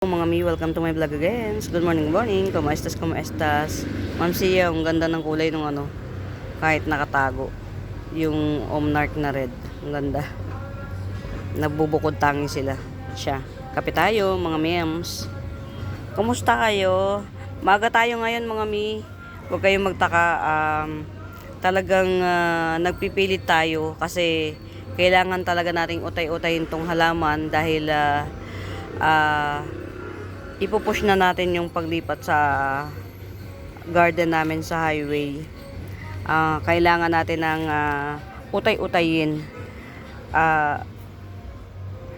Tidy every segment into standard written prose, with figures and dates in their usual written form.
Mga mi, welcome to my vlog again. Good morning. Como estas? Ma'am Sia, ang ganda ng kulay ng ano, kahit nakatago. Yung Omnarch na red. Ang ganda. Nabubukod tangi sila. Siya. Kape tayo, mga mems. Kumusta kayo? Maga tayo ngayon, mga mi. Huwag kayong magtaka. Talagang nagpipilit tayo kasi kailangan talaga nating utay-utayin tong halaman dahil ipupush na natin yung paglipat sa garden namin sa highway. Kailangan natin ng utay-utayin.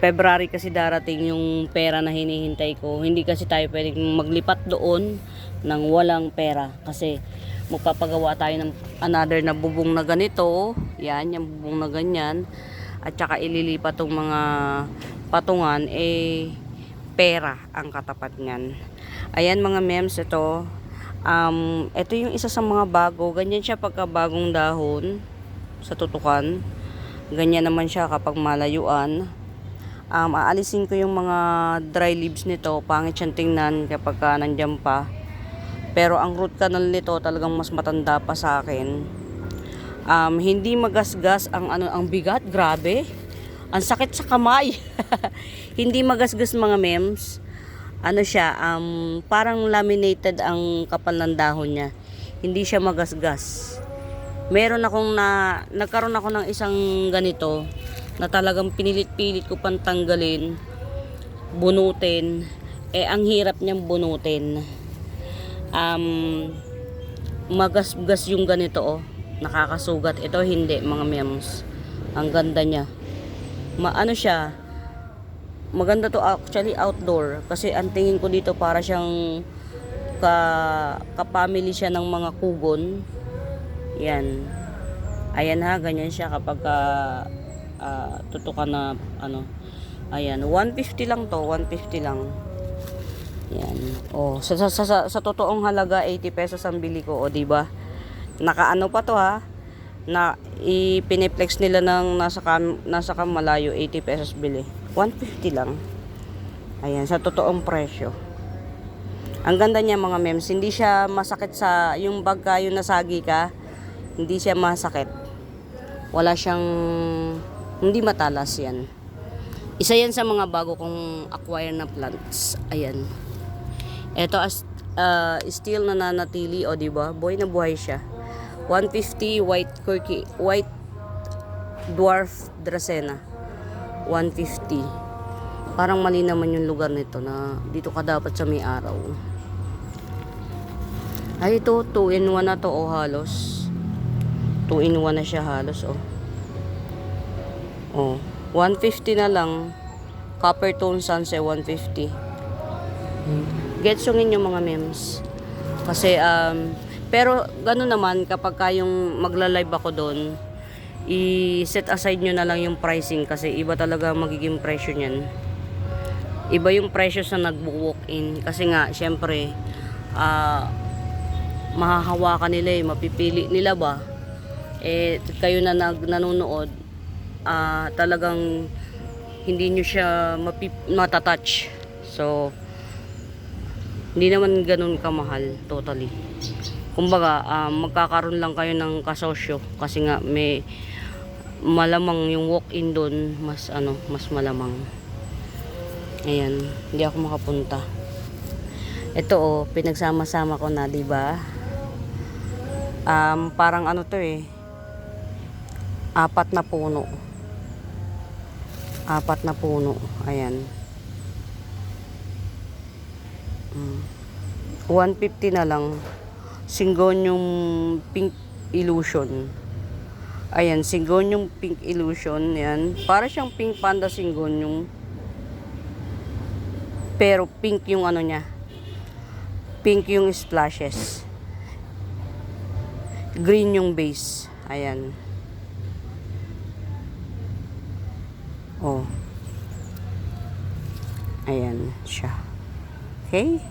February kasi darating yung pera na hinihintay ko. Hindi kasi tayo pwedeng maglipat doon ng walang pera kasi magpapagawa tayo ng another na bubong na ganito. Yan, yung bubong na ganyan. At saka ililipat tong mga patungan pera ang katapat niyan. Ayan mga mems, ito yung isa sa mga bago. Ganyan siya pagka bagong dahon sa tutukan. Ganyan naman siya kapag malayuan. Aalisin ko yung mga dry leaves nito. Pangit siyang tingnan kapag nandiyan pa. Pero ang root canal nito talagang mas matanda pa sa akin. Hindi magasgas ang bigat, grabe. Ang sakit sa kamay. Hindi magasgas mga mems. Ano siya, parang laminated ang kapal ng dahon niya. Hindi siya magasgas. Nagkaroon ako ng isang ganito na talagang pinilit-pilit ko pang tanggalin, bunutin. Ang hirap niyang bunutin. Magasgas yung ganito, nakakasugat. Ito hindi mga mems. Ang ganda niya. Ano siya, maganda to actually outdoor kasi ang tingin ko dito para siyang ka-family siya ng mga kugon. Yan. Ayan ha, ganyan siya kapag tutukan na ano. Ayan, 150 lang to, 150 lang. Yan. Sa totoong halaga 80 pesos ang bili ko, di ba? Nakaano pa to ha? Na ipiniplex nila ng nasa malayo 80 pesos bili. 150 lang. Ayan, sa totoong presyo. Ang ganda niya mga mems, hindi siya masakit sa yung bagka yung nasagi ka. Hindi siya masakit. Wala siyang hindi matalas yan. Isa yan sa mga bago kong acquire na plants. Ayan. Ito still nananatili, di ba? Buhay na buhay siya. 150 white dwarf Dracena. 150. Parang mali naman yung lugar nito na dito ka dapat sa may araw. Ay, ito 2 in 1 na to halos. 2 in 1 na siya halos 150 na lang. Copper tone sunset 150. Getsungin yung mga memes. Kasi pero gano'n naman kapag kayong magla-live ako doon, i-set aside nyo na lang yung pricing kasi iba talaga magiging presyo niyan. Iba yung presyo sa nag-walk-in kasi nga syempre mahahawakan nila mapipili nila ba. Kayo na nanonood, talagang hindi nyo siya matatouch. So hindi naman ganun kamahal totally. Kumbaga, magkakaroon lang kayo ng kasosyo kasi nga may malamang yung walk-in doon mas malamang. Ayan, hindi ako makapunta. Ito pinagsama-sama ko na, 'di ba? Parang to 4 na puno. 4 na puno. Ayan. 150 na lang. Syngonium Pink Illusion. Ayan, Syngonium Pink Illusion. Yan. Para siyang Pink Panda Syngonium. Pero pink yung niya. Pink yung splashes. Green yung base. Ayan. Ayan siya. Okay?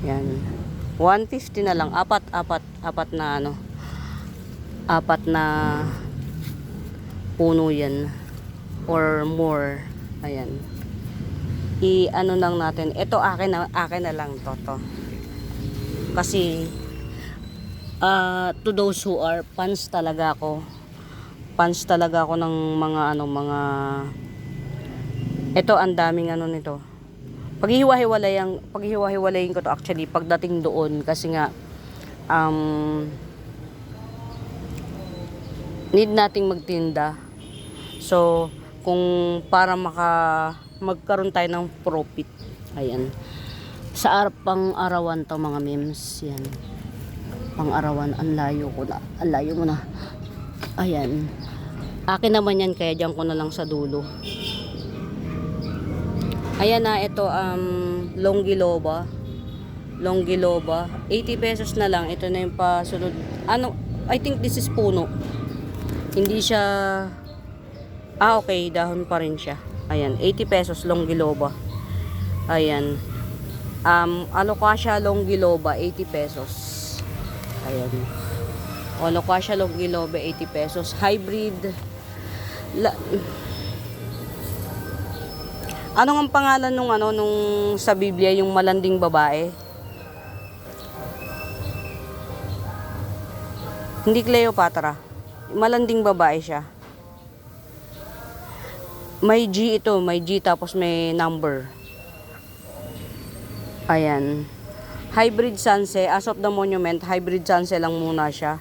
Yan. 150 na lang. 4 na 4 na puno yan. Or more. Ayan. i-ano lang natin. Ito akin na lang to. Kasi to those who are fans talaga ako. Fans talaga ako ng mga mga ito ang daming nito. Paghiwa-hiwalayin ko to actually pagdating doon kasi nga need nating magtinda. So, kung para magkaroon tayo ng profit. Ayan. Sa pang-arawan to mga memes. Yan. Pang-arawan. Ang layo ko na. Ang layo mo na. Ayan. Akin naman yan kaya diyan ko na lang sa dulo. Ayan na. Ito Longgiloba. 80 pesos na lang. Ito na yung pasunod. I think this is puno. Hindi siya okay, dahon pa rin siya. Ayan, 80 pesos Longgiloba. Ayan. Alocasia Longgiloba 80 pesos. Ayan. Alocasia Longgiloba 80 pesos. Hybrid. Ano ang pangalan nung sa Biblia yung malanding babae? Hindi Cleopatra. Malanding babae siya. May G ito, may G tapos may number. Ayan. Hybrid Sanse, as of the monument, hybrid Sanse lang muna siya.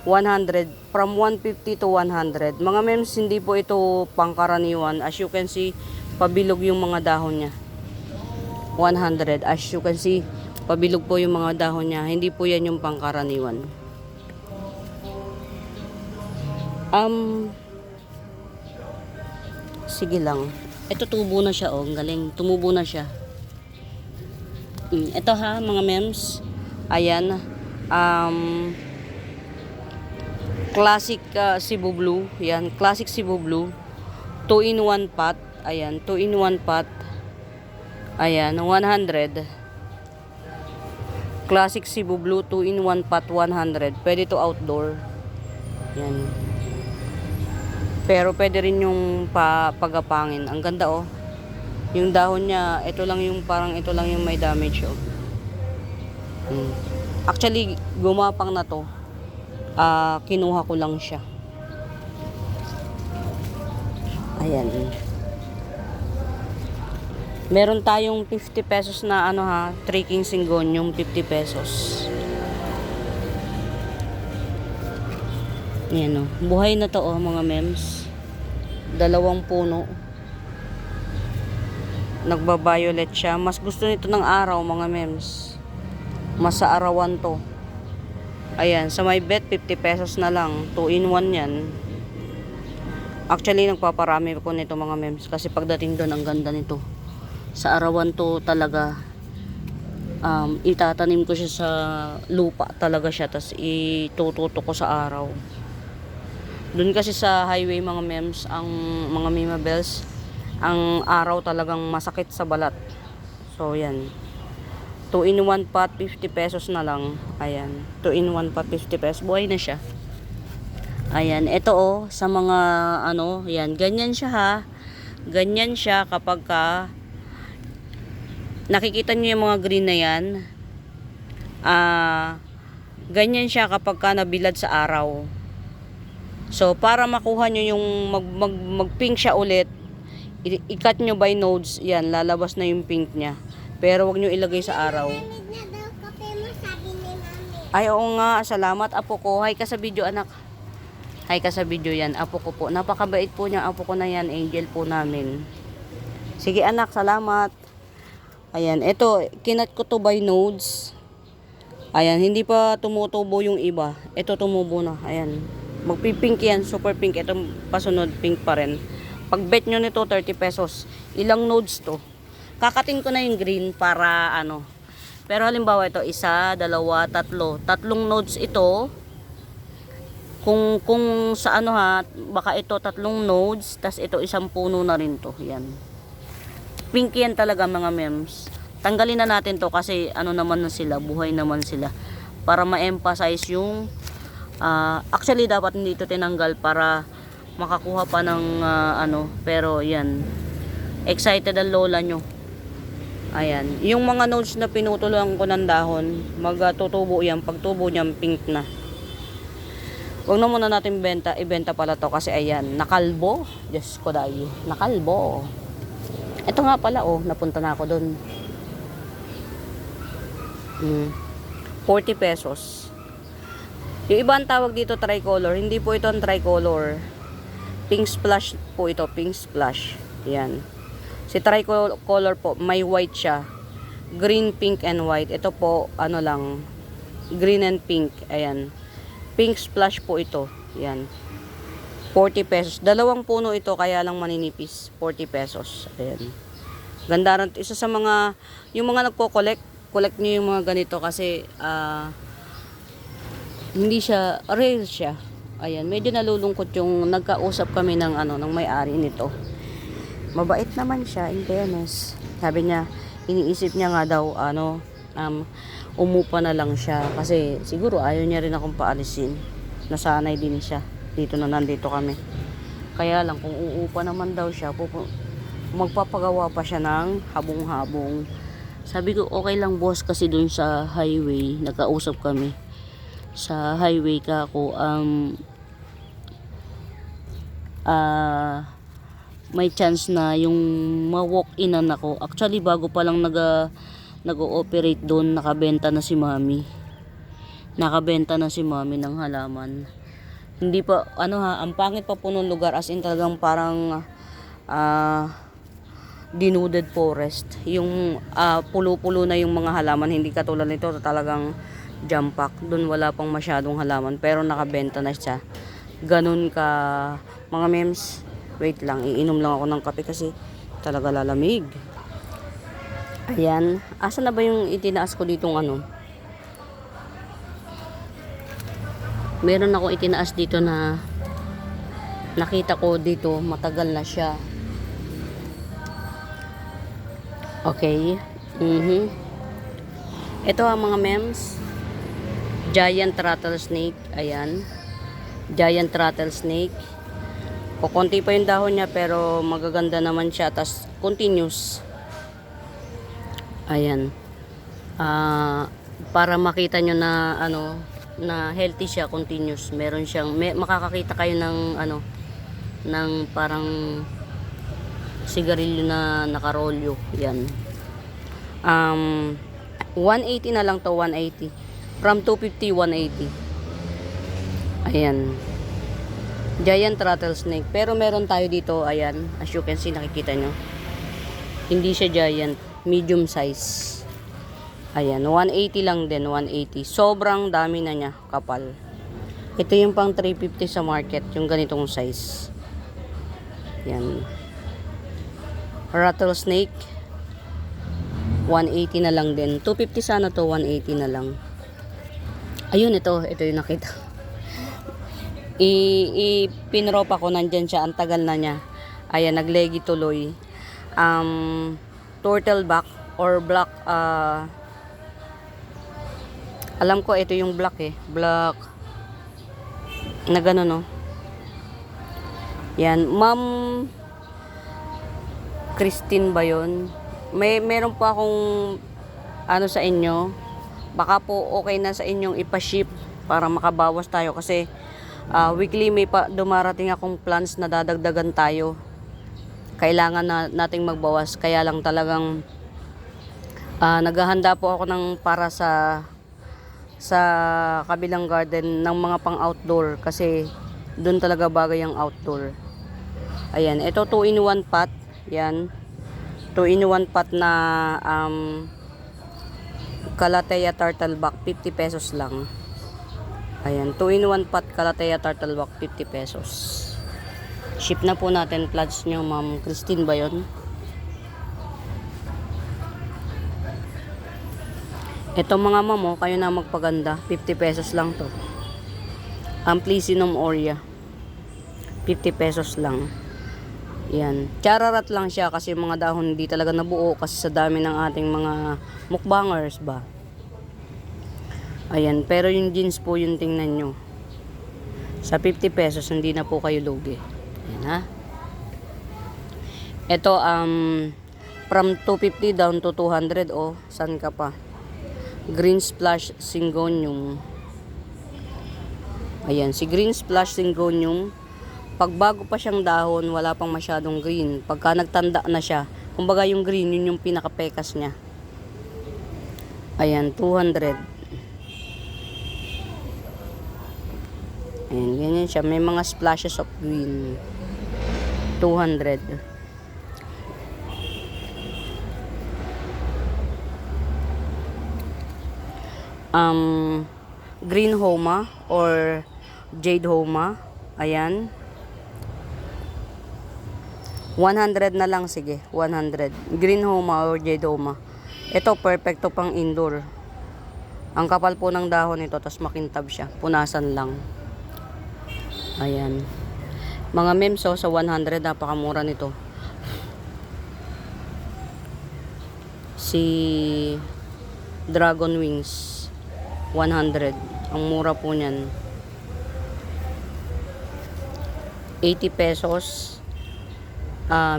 100, from 150 to 100. Mga mems, hindi po ito pangkaraniwan. As you can see, pabilog yung mga dahon niya. 100, as you can see, pabilog po yung mga dahon niya. Hindi po yan yung pangkaraniwan. Sige lang. Ito tubo na siya, ang galing. Tumubo na siya. Ito ha, mga mems. Ayan. Classic Cebu Blue. Yan, classic Cebu Blue. 2-in-1 pot. Ayan, 2-in-1 pot. Ayan, 100. Classic Cebu Blue, 2-in-1 pot, 100. Pwede to outdoor. Yan. Pero pwede rin yung pagapangin. Ang ganda oh. Yung dahon niya, ito lang yung may damage oh. Actually, gumapang na to. Kinuha ko lang siya. Ayan. Meron tayong 50 pesos na 3 king syngonium, 50 pesos. Ayan o. Buhay na to mga mems. 2 puno. Nagba-violet siya. Mas gusto nito ng araw mga mems. Mas sa arawan to. Ayan. Sa may bet 50 pesos na lang. 2-in-1 yan. Actually nagpaparami ko nito mga mems. Kasi pagdating doon ang ganda nito. Sa arawan to talaga. Itatanim ko siya sa lupa talaga siya. Tapos itututo ko sa araw. Doon kasi sa highway mga mems, ang mga mimabels, ang araw talagang masakit sa balat. So yan. 2-in-1 pot, 50 pesos na lang. Ayan. 2-in-1 pot, 50 pesos. Buhay na siya. Ayan. Ito sa mga yan. Ganyan siya ha. Ganyan siya kapag nakikita nyo yung mga green na yan. Ganyan siya kapag nabilad sa araw. So, para makuha nyo yung mag-pink siya ulit, i-cut nyo by nodes, yan, lalabas na yung pink niya. Pero wag nyo ilagay sa araw. Ay, oo nga, salamat, apo ko. Hi ka sa video, anak. Hi ka sa video yan, apo ko po. Napakabait po niya, apo ko na yan, angel po namin. Sige anak, salamat. Ayan, ito, kinat ko to by nodes. Ayan, hindi pa tumutubo yung iba. Ito tumubo na, ayan. Magpipink yan, super pink. Itong pasunod, pink pa rin. Pag bet nyo nito, 30 pesos. Ilang nodes to? Kakatin ko na yung green para Pero halimbawa ito, 1, 2, 3. 3 nodes ito. Kung sa baka ito 3 nodes, tas ito 1 puno na rin to. Yan. Pink yan talaga mga mems. Tanggalin na natin to kasi naman na sila, buhay naman sila. Para ma-emphasize yung actually dapat hindi ito tinanggal para makakuha pa ng pero yan, excited ang lola nyo Ayan. Yung mga nodes na pinutulan ko ng dahon, magtutubo yan. Pag tubo niyan, pink na. Huwag na muna natin ibenta pala to kasi ayan, nakalbo. Diyos ko dahil, nakalbo. Ito nga pala, oh, napunta na ako dun. 40 pesos. Yung iba ang tawag dito tricolor, hindi po ito ang tricolor. Pink splash po ito, pink splash. Yan. Si tricolor po, may white siya. Green, pink, and white. Ito po, ano lang, green and pink. Ayan. Pink splash po ito. Yan. 40 pesos. Dalawang puno ito, kaya lang maninipis. 40 pesos. Ayan. Ganda rin. Isa sa mga, yung mga nagko-collect, collect nyo yung mga ganito kasi, hindi siya, rare siya. Ayan. Medyo nalulungkot yung nagkausap kami ng, ng may-ari nito. Mabait naman siya, in fairness. Sabi niya, iniisip niya nga daw, umupa na lang siya kasi siguro ayaw niya rin akong paalisin. Nasanay din siya dito na nandito kami. Kaya lang kung uupa naman daw siya, magpapagawa pa siya ng habong-habong. Sabi ko okay lang boss kasi dun sa highway, nagkausap kami. Sa highway ka ako may chance na yung ma-walk-inan ako. Actually bago pa lang nag-ooperate doon, nakabenta na si mami. Nakabenta na si mami ng halaman. Hindi pa, ang pangit pa po nung lugar. As in talagang parang denuded forest. Yung pulo-pulo na yung mga halaman. Hindi katulad nito, talagang jam pack. Doon wala pang masyadong halaman. Pero nakabenta na siya. Ganun ka, mga mems. Wait lang, iinom lang ako ng kape kasi talaga lalamig. Ayan. Asa na ba yung itinaas ko ditong Meron ako itinaas dito na nakita ko dito, matagal na siya. Okay. Ito ang mga mems. Giant rattlesnake. Ayan. Giant rattlesnake. Kukunti pa yung dahon niya pero magaganda naman siya. Tas continuous. Ayan. Para makita nyo na na healthy siya, continuous. Meron siyang makakakita kayo ng ng parang sigarilyo na nakarolyo. Yan. 180 na lang to, 180. From 250, 180. Ayan. Giant rattlesnake. Pero meron tayo dito, ayan. As you can see, nakikita nyo. Hindi siya giant. Medium size. Ayan. 180 lang din. 180. Sobrang dami na niya. Kapal. Ito yung pang 350 sa market. Yung ganitong size. Ayan. Rattlesnake. 180 na lang din. 250 sana to. 180 na lang. Ayun, ito. Ito yung nakita. Pinropa ko, nandyan siya, ang tagal na niya. Ayan, naglegi tuloy. Turtle back or black, alam ko ito yung black black na gano'n, no. Yan, Ma'am Christine ba yun? Meron po akong sa inyo, baka po okay na sa inyong ipaship para makabawas tayo kasi weekly may dumarating akong plans na dadagdagan tayo. Kailangan nating magbawas. Kaya lang talagang naghahanda po ako ng para sa kabilang garden ng mga pang outdoor kasi doon talaga bagay ang outdoor. Ayan, ito 2-in-1 pot. Yan. 2-in-1 pot na Calathea turtle back, 50 pesos lang. Ayan, 2-in-1 pot Calathea turtleback, 50 pesos. Ship na po natin. Plots nyo, Ma'am Christine ba yun? Ito mga mamo, kayo na magpaganda. 50 pesos lang to. Amplicynum aurea. 50 pesos lang. Yan. Chararat lang siya kasi mga dahon hindi talaga nabuo kasi sa dami ng ating mga mukbangers ba. Ayan, pero yung jeans po yung tingnan nyo. Sa 50 pesos, hindi na po kayo lugi. Ayan ha. Ito, From 250 down to 200. Oh, san ka pa? Green Splash Syngonium. Ayan, si Green Splash Syngonium, pag bago pa siyang dahon, wala pang masyadong green. Pagka nagtanda na siya, kumbaga yung green, yun yung pinaka-pekas niya. Ayan, 200. Ayan, ganyan siya. May mga splashes of green. 200. Green Homa or Jade Homa. Ayan. 100 na lang, sige. 100. Green Homa or Jade Homa. Ito, perfecto pang indoor. Ang kapal po ng dahon nito, tas makintab siya. Punasan lang. Ayan. Mga memso, sa 100, napakamura nito. Si Dragon Wings. 100. Ang mura po niyan. 80 pesos.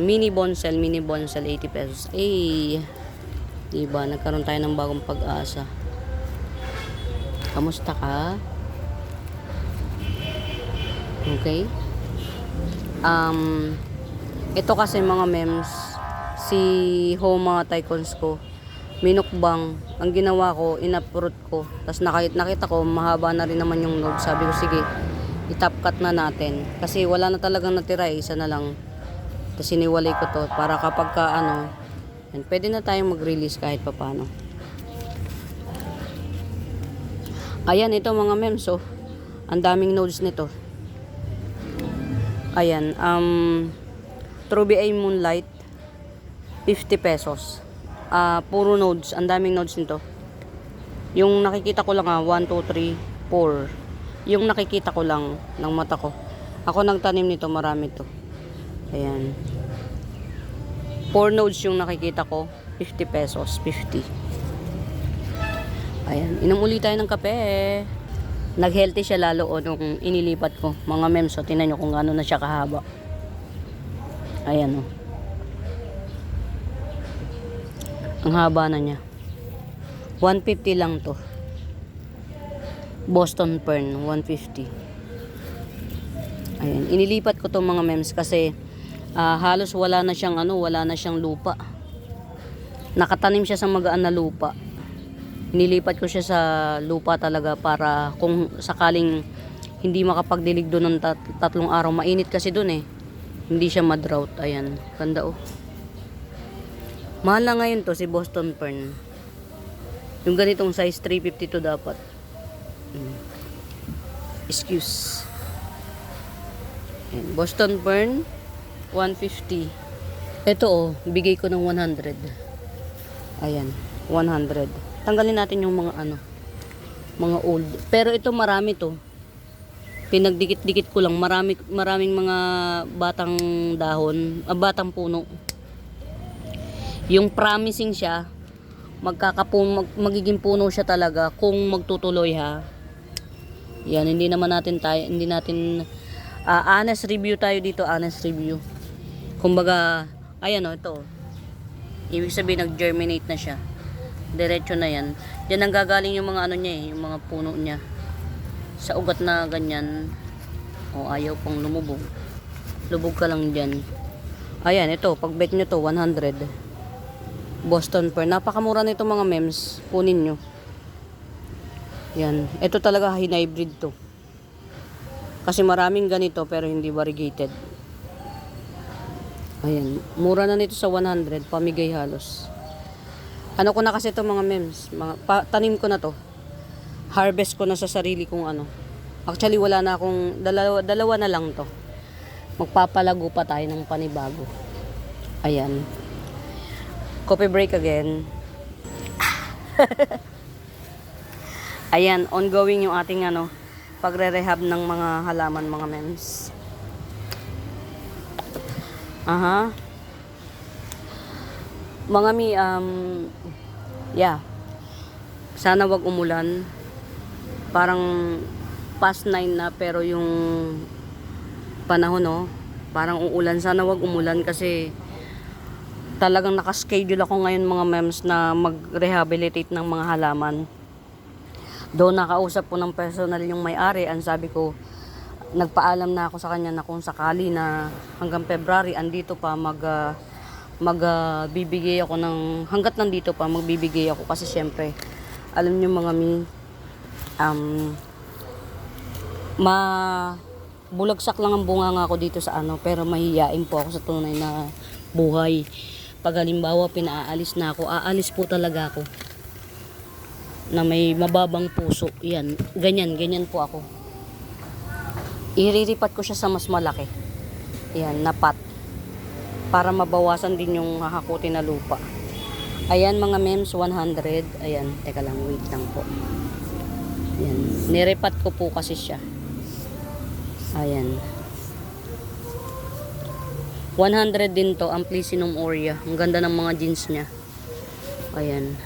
Mini bonsel 80 pesos. Diba, nagkaroon tayo ng bagong pag-asa. Kamusta ka? Okay. Ito kasi mga mems, si Homa Tycoons ko, minukbang. Ang ginawa ko, in-uproot ko. Tapos nakita ko, mahaba na rin naman yung node. Sabi ko, sige, i-top cut na natin. Kasi wala na talagang natira, isa na lang. Tapos siniwalay ko to para kapag ka yan, pwede na tayong mag-release kahit papano. Ayan, ito mga mems, oh. Ang daming nodes nito. Ayan, True BA Moonlight, 50 pesos. Puro nodes, ang daming nodes nito. Yung nakikita ko lang 1, 2, 3, 4. Yung nakikita ko lang ng mata ko. Ako nagtanim nito, marami to. Ayan. 4 nodes yung nakikita ko, 50 pesos, 50. Ayan, inom ulit tayo ng kape. Nag-healthy siya lalo nung inilipat ko. Mga mems, so tingnan nyo kung gaano na siya kahaba. Ayan, oh. Ang haba na niya. 150 lang to. Boston Fern, 150. Ayan, inilipat ko to mga mems kasi halos wala na siyang lupa. Nakatanim siya sa magaan na lupa. Inilipat ko siya sa lupa talaga para kung sakaling hindi makapagdilig doon ng 3 araw. Mainit kasi doon eh. Hindi siya ma-drought. Ayan, ganda oh. Mahal na ngayon to si Boston Fern. Yung ganitong size 352 dapat. Excuse. Ayan, Boston Fern 150. Ito oh, bigay ko ng 100. Ayan, 100. Tanggalin natin yung mga mga old. Pero ito marami to. Pinagdikit-dikit ko lang, maraming mga batang dahon, batang puno. Yung promising siya, magiging puno siya talaga kung magtutuloy ha. Yan, hindi natin honest review tayo dito, honest review. Kumbaga, ayan ito. Ibig sabihin nag-germinate na siya. Diretso na yan. Diyan ang gagaling yung mga niya yung mga puno niya. Sa ugat na ganyan, ayaw pang lumubog. Lubog ka lang dyan. Ayan, ito, pag bet nyo to, 100. Boston Fern. Napakamura nito mga mems. Kunin nyo. Yan. Ito talaga hinybrid to. Kasi maraming ganito pero hindi variegated. Ayan. Mura na nito sa 100. Pamigay halos. Ano ko na kasi to mga mems. Tanim ko na to. Harvest ko na sa sarili kong Actually wala na akong dalawa na lang to. Magpapalago pa tayo ng panibago. Ayan. Coffee break again. Ayan, ongoing yung ating pagre-rehab ng mga halaman mga mems. Aha. Mga yeah. Sana wag umulan. Parang past 9 na pero yung panahon parang uulan. Sana wag umulan kasi talagang nakaschedule ako ngayon mga mems na mag-rehabilitate ng mga halaman. Doon nakausap ko ng personal yung may-ari, ang sabi ko, nagpaalam na ako sa kanya na kung sakali na hanggang February andito pa magbibigay ako ng hangga't nandito pa magbibigay ako kasi syempre alam niyo mga bulagsak lang ang bunganga ako dito sa ano, pero mahihiyain po ako sa tunay na buhay. Pag halimbawa pinaalis na ako, aalis po talaga ako na may mababang puso. Yan, ganyan po ako. Iriripat ko siya sa mas malaki. Yan, na pot. Para mabawasan din yung hahakutin na lupa. Ayan mga mems, 100. Ayan, teka lang, wait lang po. Yan, niripat ko po kasi siya. Ayan. 100 din to, Amplicynum aurea. Ang ganda ng mga jeans niya. Ayan.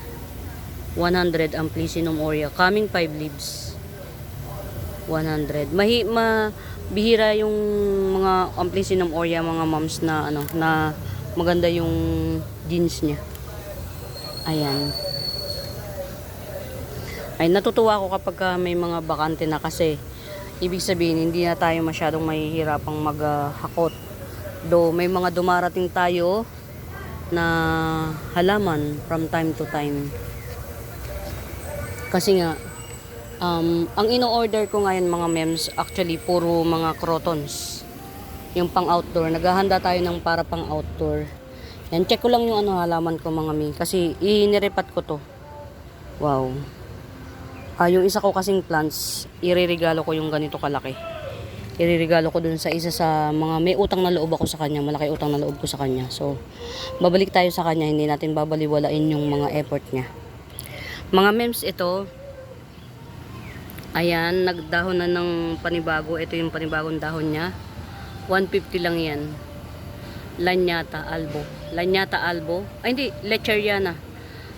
100 Amplicynum aurea. Coming 5 leaves. 100. Bihira yung mga Amplicynum aurea mga moms na ano, na maganda yung jeans niya. Ayan. Ay natutuwa ako kapag may mga bakante na kasi ibig sabihin hindi na tayo masyadong mahihirapang maghakot. Do may mga dumarating tayo na halaman from time to time. Kasi nga ang ino-order ko ngayon mga mems actually puro mga crotons. Yung pang outdoor, naghahanda tayo ng para pang outdoor. Yan, check ko lang yung ano halaman ko mga mi kasi iniripat ko to. Wow. Yung isa ko kasing plants, ireregalo ko yung ganito kalaki. Ireregalo ko dun sa isa sa mga may utang na loob ako sa kanya, malaki utang na loob ko sa kanya. So, babalik tayo sa kanya, hindi natin babaliwalain yung mga effort niya. Mga mems, ito, ayan, nagdahon na ng panibago. Ito yung panibagong dahon niya. 150 lang yan. Lanyata albo. Lanyata albo. Ay, hindi, Lecheriana.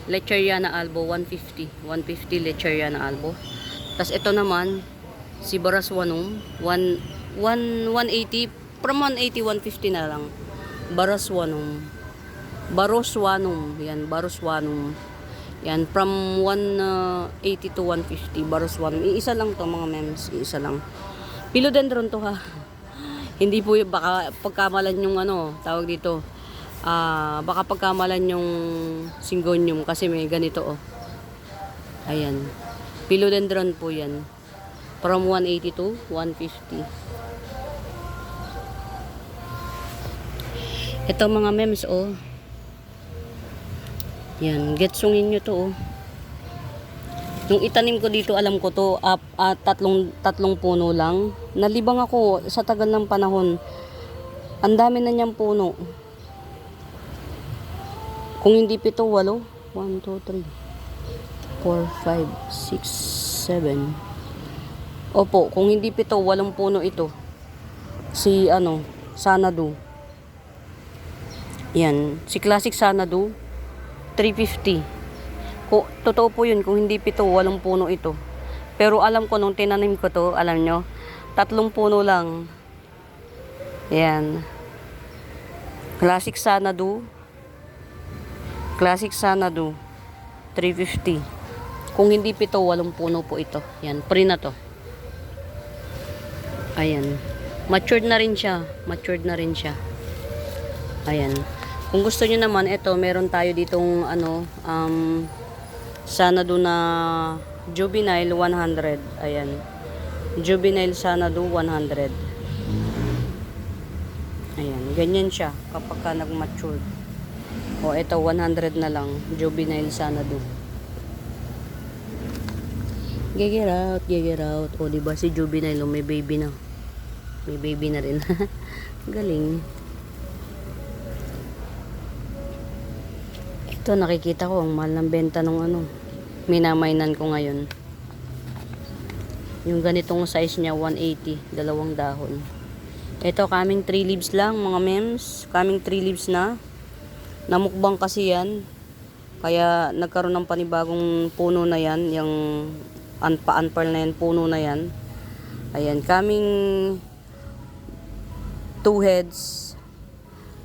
Lecheriana albo, 150. 150 Lecheriana albo. Tapos ito naman, si Baraswanum, 180. From 180, 150 na lang. Baraswanum. Baroswanum. Yan, Baroswanum. Yan, from 180 to 150, Baroswanum. Iisa lang to mga mems, iisa lang. Philodendron to ha. Hindi po, baka pagkamalan yung ano, tawag dito. Baka pagkamalan yung Syngonium kasi may ganito oh. Ayan. Philodendron po yan. From 180 to 150. Ito mga mems oh. Yan, getsungin nyo to oh. Nung itanim ko dito, alam ko to, tatlong puno lang. Nalibang ako sa tagal ng panahon. Ang dami na niyang puno. Kung hindi 7, 8. 1, 2, 3, 4, 5, 6, 7. Opo, kung hindi 7, 8 puno ito. Si ano, Xanadu. Yan, si Classic Xanadu. 350. Totoo po yun, kung hindi 7, 8 puno ito. Pero alam ko nung tinanim ko to, alam nyo, 3 puno lang. Yan. Classic Xanadu. Classic Xanadu. 350. Kung hindi 7, 8 puno po ito. Yan, pre na to. Ayan. Matured na rin siya. Matured na rin siya. Ayan. Kung gusto niyo naman, ito, meron tayo ditong ano, Xanadu na juvenile 100. Ayan. Juvenile Xanadu 100. Ayan, ganyan siya kapag ka nag-mature. O ito 100 na lang, juvenile Xanadu. Get out. O di ba si juvenile may baby na. May baby na rin. Galing. Ito nakikita ko ang mahal ng benta ng ano. Minamainan ko ngayon. Yung ganitong size niya 180, dalawang dahon. Ito coming 3 leaves lang mga mems. Coming 3 leaves na. Namukbang kasi yan. Kaya nagkaroon ng panibagong puno na yan. Yung pa-unpearl na yan, puno na yan. Ayan, coming 2 heads.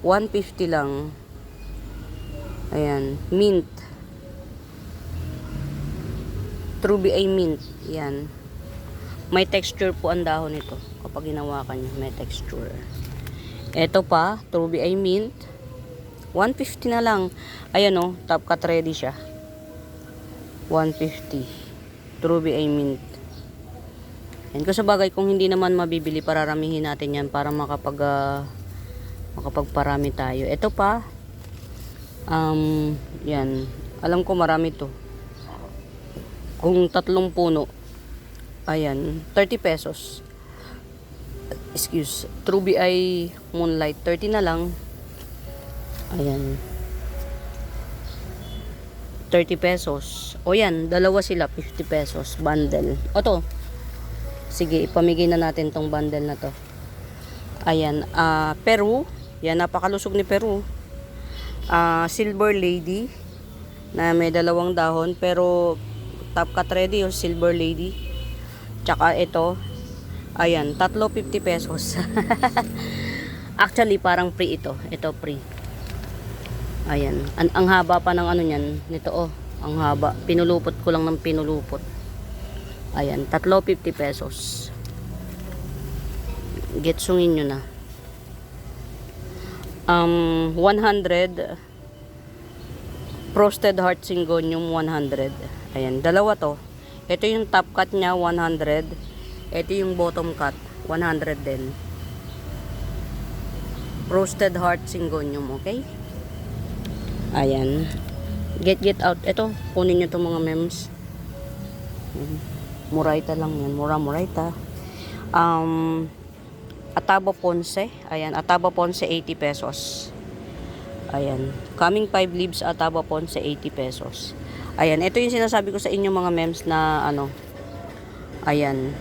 150 lang. Ayan, mint. Ruby ay mint. Yan. May texture po ang dahon nito. Kapag hinawakan nyo, may texture. Ito pa, Ruby ay mint. 150 na lang. Ayan o, top cut ready siya. 150. Ruby ay mint. Yan. Kung sa bagay, kung hindi naman mabibili, pararamihin natin yan para makapagparami tayo. Ito pa, yan. Alam ko marami to. Kung 3 puno, ayan, 30 pesos. Excuse, Ruby ay Moonlight, 30 na lang. Ayan. 30 pesos. O yan, dalawa sila, 50 pesos, bundle. O to, sige, ipamigay na natin tong bundle na to. Ayan, Peru. Yan, napakalusog ni Peru. Silver Lady, na may 2 dahon, pero top cut ready yung Silver Lady. Tsaka ito, ayan, 350 pesos. Actually, parang free ito. Ito free. Ayan, ang haba pa ng ano niyan, nito oh, ang haba. Pinulupot ko lang ng pinulupot. Ayan, 350 pesos. Getsungin nyo na. 100 Frosted Heart Syngonium 100. Ayan, dalawa to. Ito yung top cut niya, 100. Ito yung bottom cut, 100 din. Frosted Heart Syngonium, okay? Ayan. Get out. Ito, kunin nyo itong mga mems. Muraita lang yan. Muraita. Ataba Ponce. Ayan, Ataba Ponce, 80 pesos. Ayan. Coming 5 leaves, Ataba Ponce, 80 pesos. Ayan, ito yung sinasabi ko sa inyo mga mems na ano. Ayan.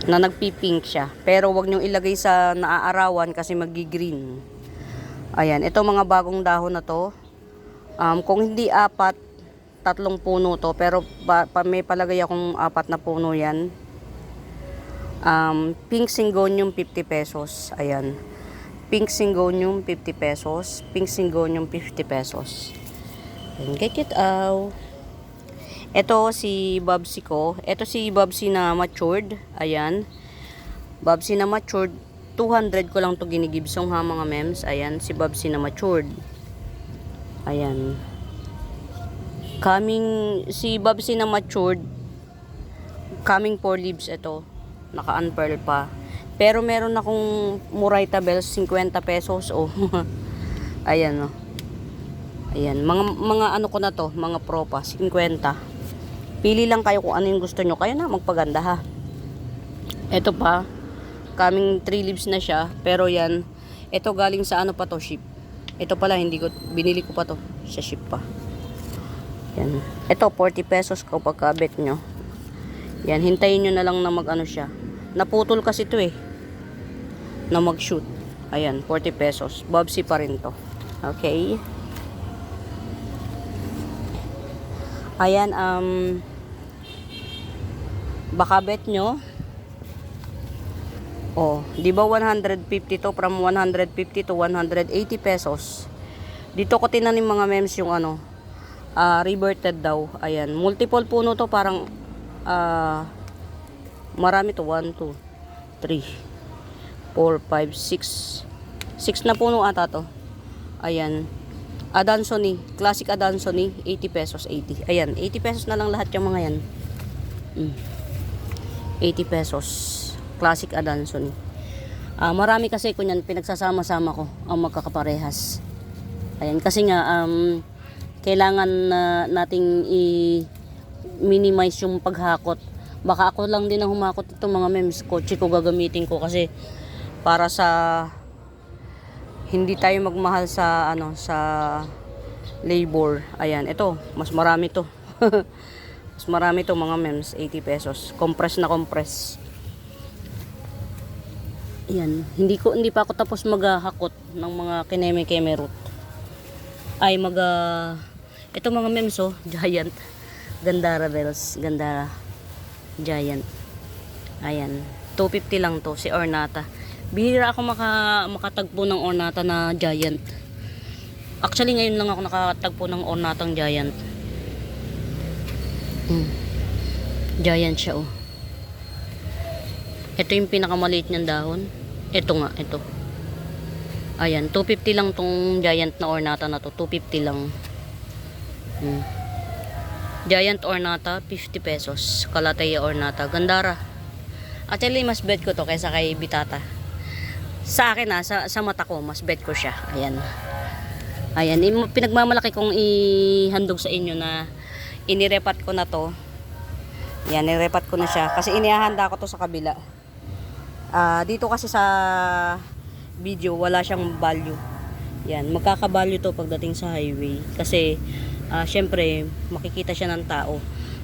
Na nagpipink siya. Pero wag nyong ilagay sa naaarawan kasi magi-green. Ayan, ito mga bagong dahon na to. Kung hindi 4, 3 puno to. Pero may palagay akong 4 na puno yan. Pink Syngonium, 50 pesos. Ayan. Pink Syngonium, 50 pesos. Pink Syngonium, 50 pesos. And get it out. Ito si Babsi ko. Ito si Babsi na matured. Ayan. Babsi na matured. 200 ko lang to ginigibsong ha mga mems. Ayan. Si Babsi na matured. Ayan. Si Babsi na matured. Coming 4 leaves ito. Naka-unpearl pa. Pero meron akong Muraita Bells, 50 pesos. Oh. Ayan oh. Ayan, mga ano ko na to, mga propa, 50. Pili lang kayo kung ano yung gusto nyo. Kayo na magpaganda ha. Ito pa, coming 3 leaves na siya. Pero yan, ito galing sa ano pa to, ship. Ito pala, binili ko pa to, sa ship pa. Yan. Ito, 40 pesos kapag kabit nyo. Yan, hintayin nyo na lang na mag ano siya. Naputol kasi to eh. Na mag-shoot. Ayan, 40 pesos. Bobsy pa rin to. Okay. Ayan, baka bet nyo. Oh, di ba 150 to, from 150 to 180 pesos. Dito ko tinanim mga mems yung ano, reverted daw. Ayan, multiple puno to, parang marami to, 1, 2, 3, 4, 5, 6 na puno ata to. Ayan. Adansony, classic Adansony, 80 pesos, 80. Ayan, 80 pesos na lang lahat yung mga yan. 80 pesos. Classic Adansony. Marami kasi kunyan pinagsasama-sama ko ang magkakaparehas. Ayan, kasi nga kailangan nating i-minimize yung paghakot. Baka ako lang din ang humakot itong mga memes. Kotse ko gagamitin ko kasi para sa hindi tayo magmahal sa ano sa labor. Ayan, ito, mas marami to. Mas marami to mga mems, 80 pesos. Compress na compress. Ayan, hindi pa ako tapos maghahakot ng mga kineme-keme root. Ay ito mga mems oh, giant. Gandara bells, Gandara giant. Ayan, 250 lang to si Ornata. Bihira ako makatagpo ng Ornata na giant. Actually, ngayon lang ako nakatagpo ng ornatang giant. Giant siya, oh. Ito yung pinakamaliit niyang dahon. Ito nga, ito. Ayan, 250 lang tong giant na ornata na to. 250 lang. Giant ornata, 50 pesos. Calathea ornata. Gandara. Actually, mas bet ko to kaysa kay Bitata. Sa akin sa mata ko, mas bet ko siya. Ayan. Ayan, pinagmamalaki kong ihandog sa inyo na inirepat ko na to. Yan, nirepat ko na siya. Kasi inihahanda ko to sa kabila. Dito kasi sa video, wala siyang value. Yan, magkaka-value to pagdating sa highway. Kasi, syempre, makikita siya ng tao.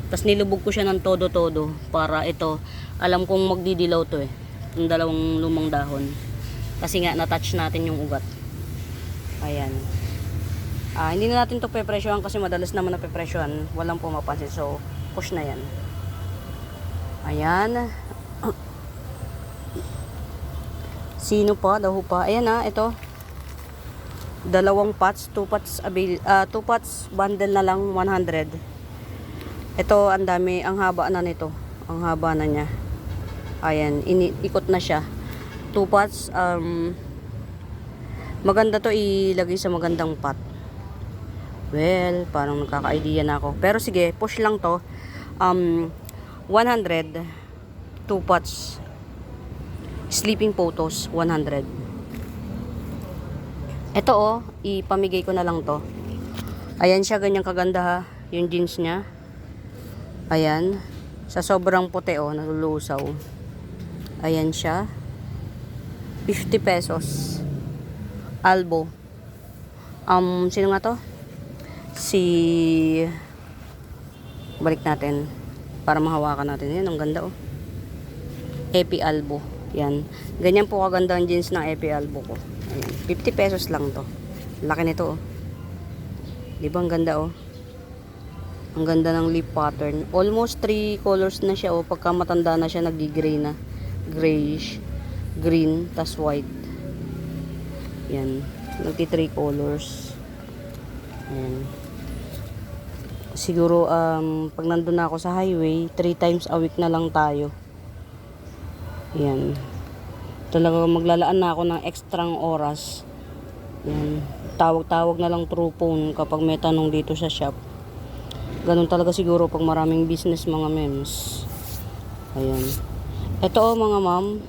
Tapos nilubog ko siya ng todo-todo para ito, alam kong magdidilaw to eh. Yung dalawang lumang dahon. Kasi nga, na-touch natin yung ugat. Ayan. Hindi na natin to pepresyohan kasi madalas naman na pepresyohan. Walang pumapansin. So, push na yan. Ayan. Sino pa? Daho pa. Ayan ito. Dalawang pots. 2 pots bundle na lang 100. Ito, ang dami. Ang haba na nito. Ang haba na niya. Ayan. Ikot na siya. 2 pots. Maganda to ilagay sa magandang pot. Well, parang nagkaka-idea na ako. Pero sige, push lang to. 100. 2 pots. Sleeping photos, 100. Ito ipamigay ko na lang to. Ayan siya, ganyan kaganda ha. Yung jeans niya. Ayan. Sa sobrang puti nalulusaw. Ayan siya. 50 pesos. Albo. Sino nga to? Balik natin. Para mahawakan natin. Yan, ang ganda Epi Albo. Yan. Ganyan po kaganda ang jeans ng Epi Albo ko. Ayan. 50 pesos lang to. Laki nito Diba ang ganda Ang ganda ng lip pattern. Almost 3 colors na siya Pagka matanda na siya nag-gray na. Grayish, green, tas white. Yan. Nagti 3 colors. Ayan. Siguro pag nandun na ako sa highway, 3 times a week na lang tayo. Yan. Talaga maglalaan na ako ng ekstrang oras. Yan. Tawag-tawag na lang through phone kapag may tanong dito sa shop. Ganun talaga siguro pag maraming business mga mems. Ayan. Ito mga ma'am,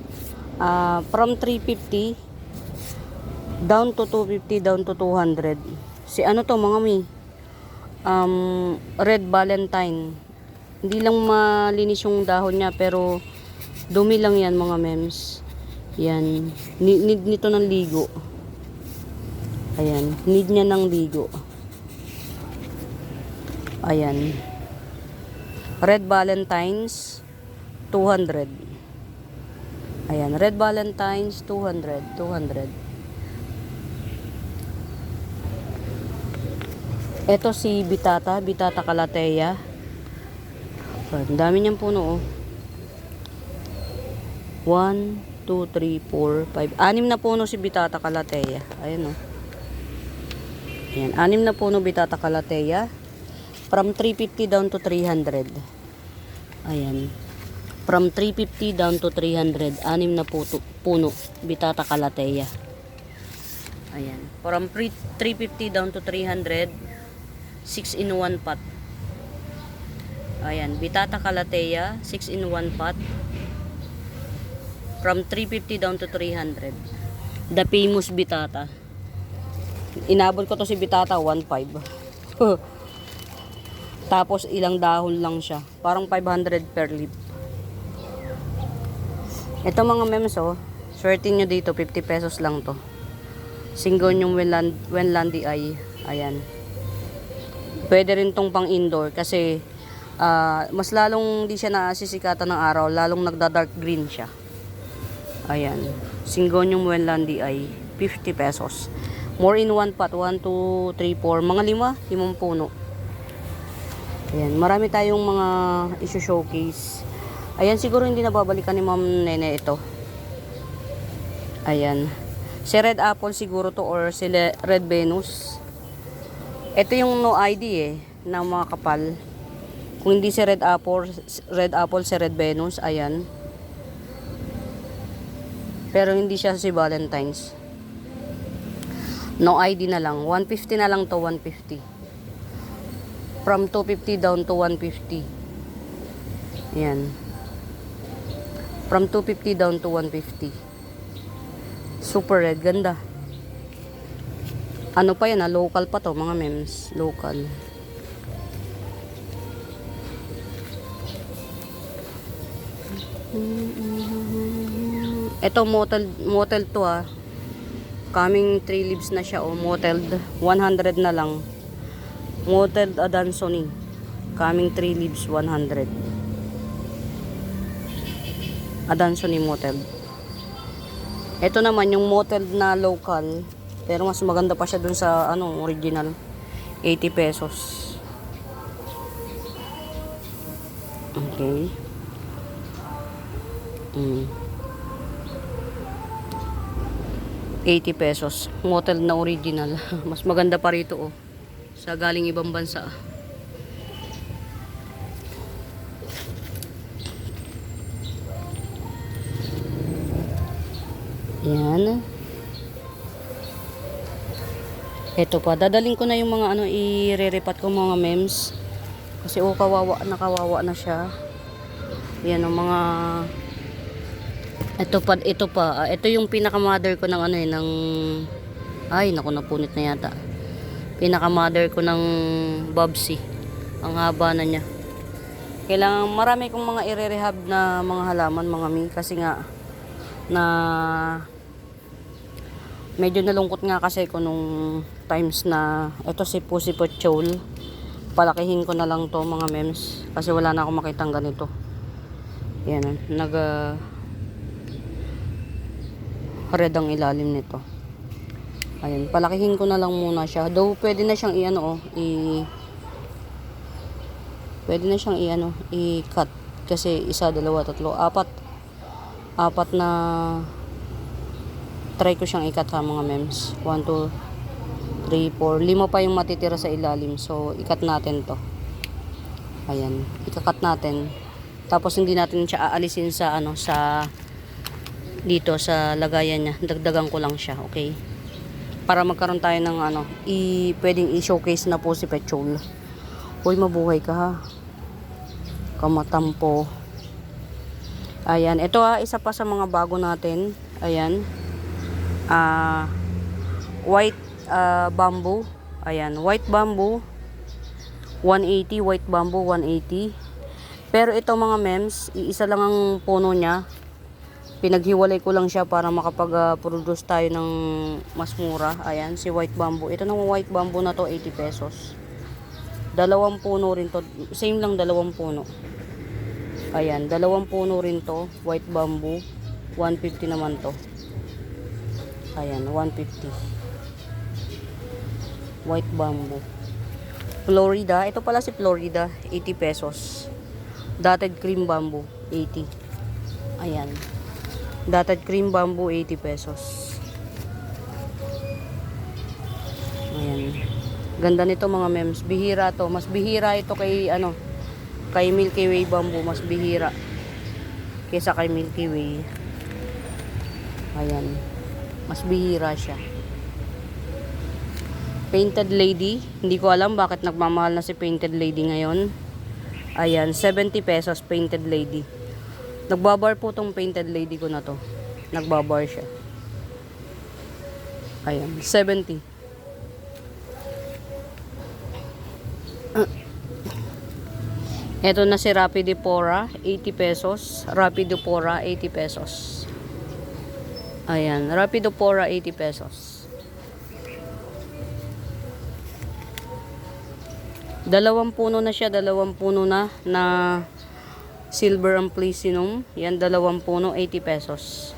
from 350 down to 250 down to 200. Si ano to mga mi? Red Valentine. Hindi lang malinis yung dahon niya pero dumi lang yan mga mems. Yan. Need nito ng ligo. Ayan. Need niya ng ligo. Ayan. Red Valentines 200. Ayan. Red Valentines 200. 200. Ito si Bitata Calathea. Ang dami niyang puno 1, 2, 3, 4, 5. 6 na puno si Bitata Calathea. Ayan Ayan, 6 na puno Bitata Calathea. From 350 down to 300. Ayan. From 350 down to 300. 6 na puno Bitata Calathea. Ayan. From 350 down to 300. 6 in 1 pot. Ayan, Bitata Calathea, 6 in 1 pot. From 350 down to 300. The famous Bitata. Inabot ko to si Bitata 1.5. Tapos ilang dahon lang siya. Parang 500 per leaf. Ito mga mems swerte nyo dito 50 pesos lang to. Singgon yung Wenlandi ay. Ayan. Pwede rin tong pang indoor kasi mas lalong di siya nasisikatan ng araw, lalong nagda-dark green siya. Ayan. Syngonium Wenlandi ay 50 pesos. More in 1 pot. 1, 2, 3, 4. Mga 5 puno. Ayan. Marami tayong mga issue-showcase. Ayan. Siguro hindi nababalikan ni Ma'am Nene ito. Ayan. Si Red Apple siguro to or si Red Venus. Ito yung no ID na mga kapal. Kung hindi si Red Apple si Red Venus, ayan. Pero hindi siya si Valentine's. No ID na lang. 150 na lang to, 150. From 250 down to 150. Ayan. From 250 down to 150. Super red, ganda. Ano pa yan, local pa to, mga mems. Local. Ito motel to coming 3 leaves na siya moteled 100 na lang. Moteled Adansonii coming 3 leaves 100. Adansonii moteled. Ito naman yung moteled na local, pero mas maganda pa siya dun sa original. 80 pesos. Okay. 80 pesos. Motel na original. Mas maganda pa rito sa galing ibang bansa. Yan. Ito pa. Dadaling ko na yung mga i-re-repat ko mga mems. Kasi kawawa na siya. Yan ang mga ito pa. Ito yung pinaka-mother ko ng ng ay, naku, napunit na yata. Pinaka-mother ko ng Bobsy. Ang haba na niya. Kailangan marami kong mga i-rehab na mga halaman, mga mi, kasi nga na medyo nalungkot nga kasi ko nung times na ito si Pussy Pochol. Palakihin ko na lang to mga mems kasi wala na akong makitang ganito. Yan, red ang ilalim nito. Ayun, palakihin ko na lang muna siya. Though pwede na siyang pwede na siyang i-cut kasi 1, 2, 3, 4 na try ko siyang i-cut sa mga mems. 1, 2, 3, 4, 5 pa yung matitira sa ilalim. So i-cut natin to. Ayan, i-cut natin. Tapos hindi natin siya aalisin sa sa dito sa lagayan niya. Dagdagan ko lang siya, okay? Para magkaroon tayo ng pwedeng i-showcase na po si Pochol. Uy, mabuhay ka ha. Kamatampo. Ayan, ito isa pa sa mga bago natin. Ayan. White bamboo. Ayan, white bamboo 180, white bamboo 180. Pero ito mga mems, iisa lang ang puno niya. Pinaghiwalay ko lang siya para makapag-produce tayo ng mas mura. Ayan, si white bamboo. Ito ng white bamboo na to, 80 pesos. 2 puno rin to. Same lang, 2 puno. Ayan, 2 puno rin to. White bamboo. 150 naman to. Ayan, 150. White bamboo. Florida. Ito pala si Florida. 80 pesos. Dotted cream bamboo. 80. Ayan. Dotted cream bamboo, 80 pesos. Ayan. Ganda nito mga mems. Bihira to. Mas bihira ito kay kay Milky Way bamboo. Mas bihira kaysa kay Milky Way. Ayan. Mas bihira siya. Painted Lady. Hindi ko alam bakit nagmamahal na si Painted Lady ngayon. Ayan. 70 pesos Painted Lady. Nagbabar po tong Painted Lady ko na to. Nagbabar siya. Ayan, 70. Ito na si Rapidipora, 80 pesos. Rapidipora, 80 pesos. Ayan, Rapidipora, 80 pesos. 2 puno na siya, 2 puno na Silver Amplicinum. Yan, 2 puno, 80 pesos.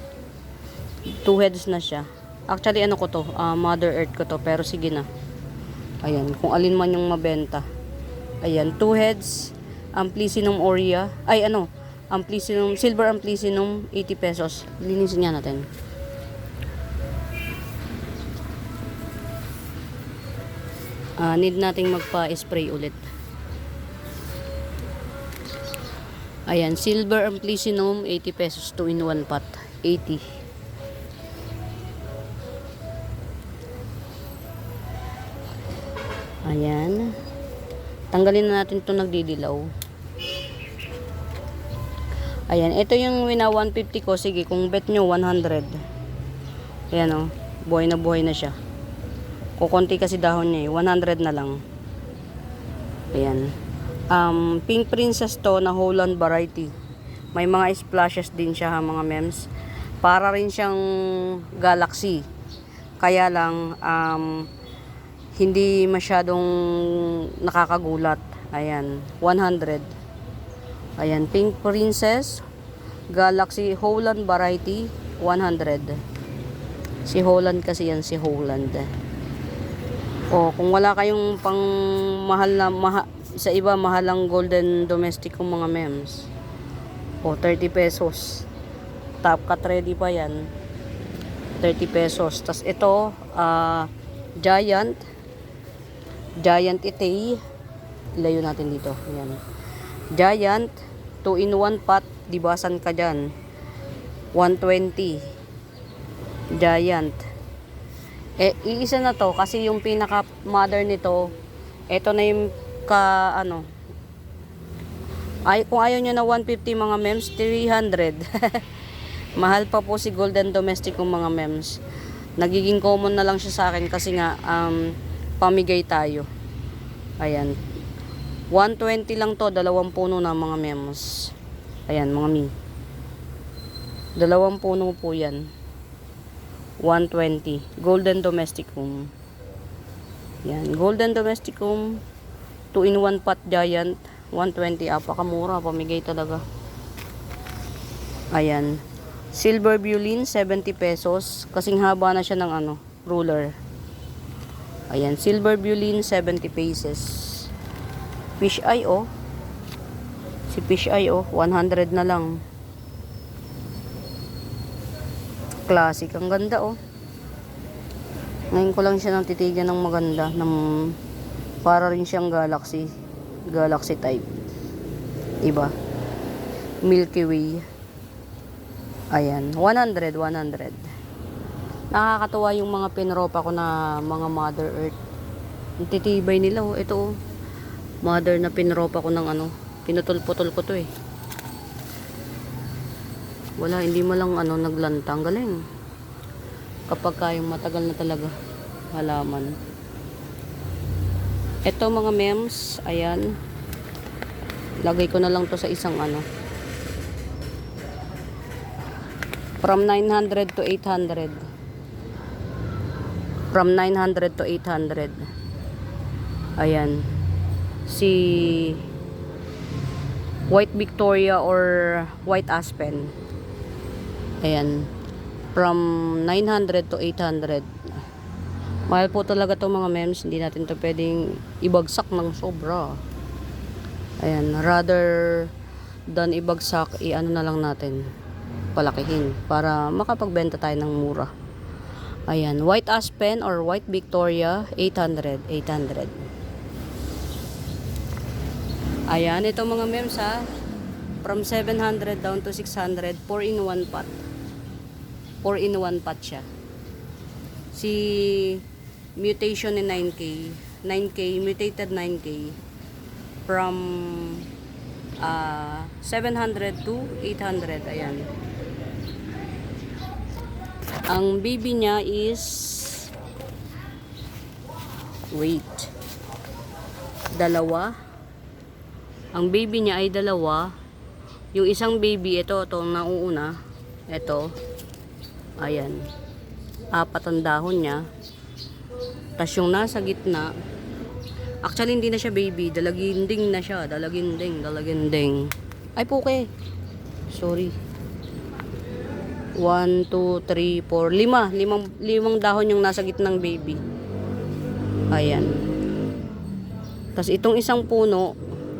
2 heads na siya. Actually, ko to? Mother Earth ko to. Pero sige na. Ayan, kung alin man yung mabenta. Ayan, 2 heads. Amplicinum aurea. Ay, Amplicinum, Silver Amplicinum, 80 pesos. Linisin nga natin. Need nating magpa-spray ulit. Ayan, silver amplicynum, 80 pesos, 2 in 1 pot. 80. Ayan. Tanggalin na natin itong nagdidilaw. Ayan, ito yung wina 150 ko. Sige, kung bet nyo 100. Ayan o, buhay na siya. Kukunti kasi dahon niya eh. 100 na lang. Ayan. Pink Princess to na Holland variety. May mga splashes din siya ha, mga mems. Para rin siyang Galaxy. Kaya lang, hindi masyadong nakakagulat. Ayan, 100. Ayan, Pink Princess Galaxy Holland variety, 100. Si Holland kasi yan, si Holland. O, kung wala kayong pang mahal na, sa iba mahalang golden domestic kung mga mems. O, 30 pesos. Top cut ready pa yan. 30 pesos. Tas ito, Giant Itay. Ilayo natin dito. Ayan. Giant, 2 in 1 pot. Dibasan ka dyan. 120. Giant. Iisa na to kasi yung pinaka mother nito, ito na yung kung ayaw nyo na 150 mga mems, 300. Mahal pa po si golden domestic kong mga mems. Nagiging common na lang siya sa akin kasi nga pamigay tayo. Ayan, 120 lang to, 2 puno na mga mems. Ayan mga mi, 2 puno po yan. 120 golden domesticum. Yan, golden domesticum, 2 in 1 pot Giant, 120. Apakamura, pamigay talaga. Ayan, silver violin, 70 pesos. Kasing haba na siya ng ruler. Ayan, silver violin, 70 pesos. Fish eye si fish eye 100 na lang. Classic, ang ganda Ngayon ko lang siya nang titigan ng maganda, para rin siyang Galaxy type. Diba? Milky Way. Ayan, 100. Nakakatuwa yung mga pinropa ko na mga Mother Earth. Ang titibay nila Ito mother na pinropa ko ng pinutol-putol ko to Wala, hindi mo lang naglantang. Galing. Kapag kayong matagal na talaga halaman. Ito mga mems, ayan. Lagay ko na lang to sa isang From 900 to 800. From 900 to 800. Ayan. Si White Victoria or White Aspen. Ayan, from 900 to 800. Mahal po talaga to mga mems. Hindi natin to pwedeng ibagsak ng sobra. Ayan, rather than ibagsak, na lang natin, palakihin para makapagbenta tayo ng mura. Ayan, White Aspen or White Victoria, 800. Ayan, ito mga mems from 700 down to 600, 4 in 1 pot. 4 in 1 pot siya. Si mutation ni 9K, mutated 9K, from 700 to 800. Ayan. Ang baby niya is, dalawa. Ang baby niya ay dalawa. Yung isang baby, ito nauuna. Ito. Ayan. 4 ang dahon niya. Tas yung nasa gitna, actually hindi na siya baby, dalaginding na siya. Dalaginding. Ay puke. Sorry. 1, 2, 3, 4, 5. Limang dahon yung nasa gitnang baby. Ayan. Tas itong isang puno,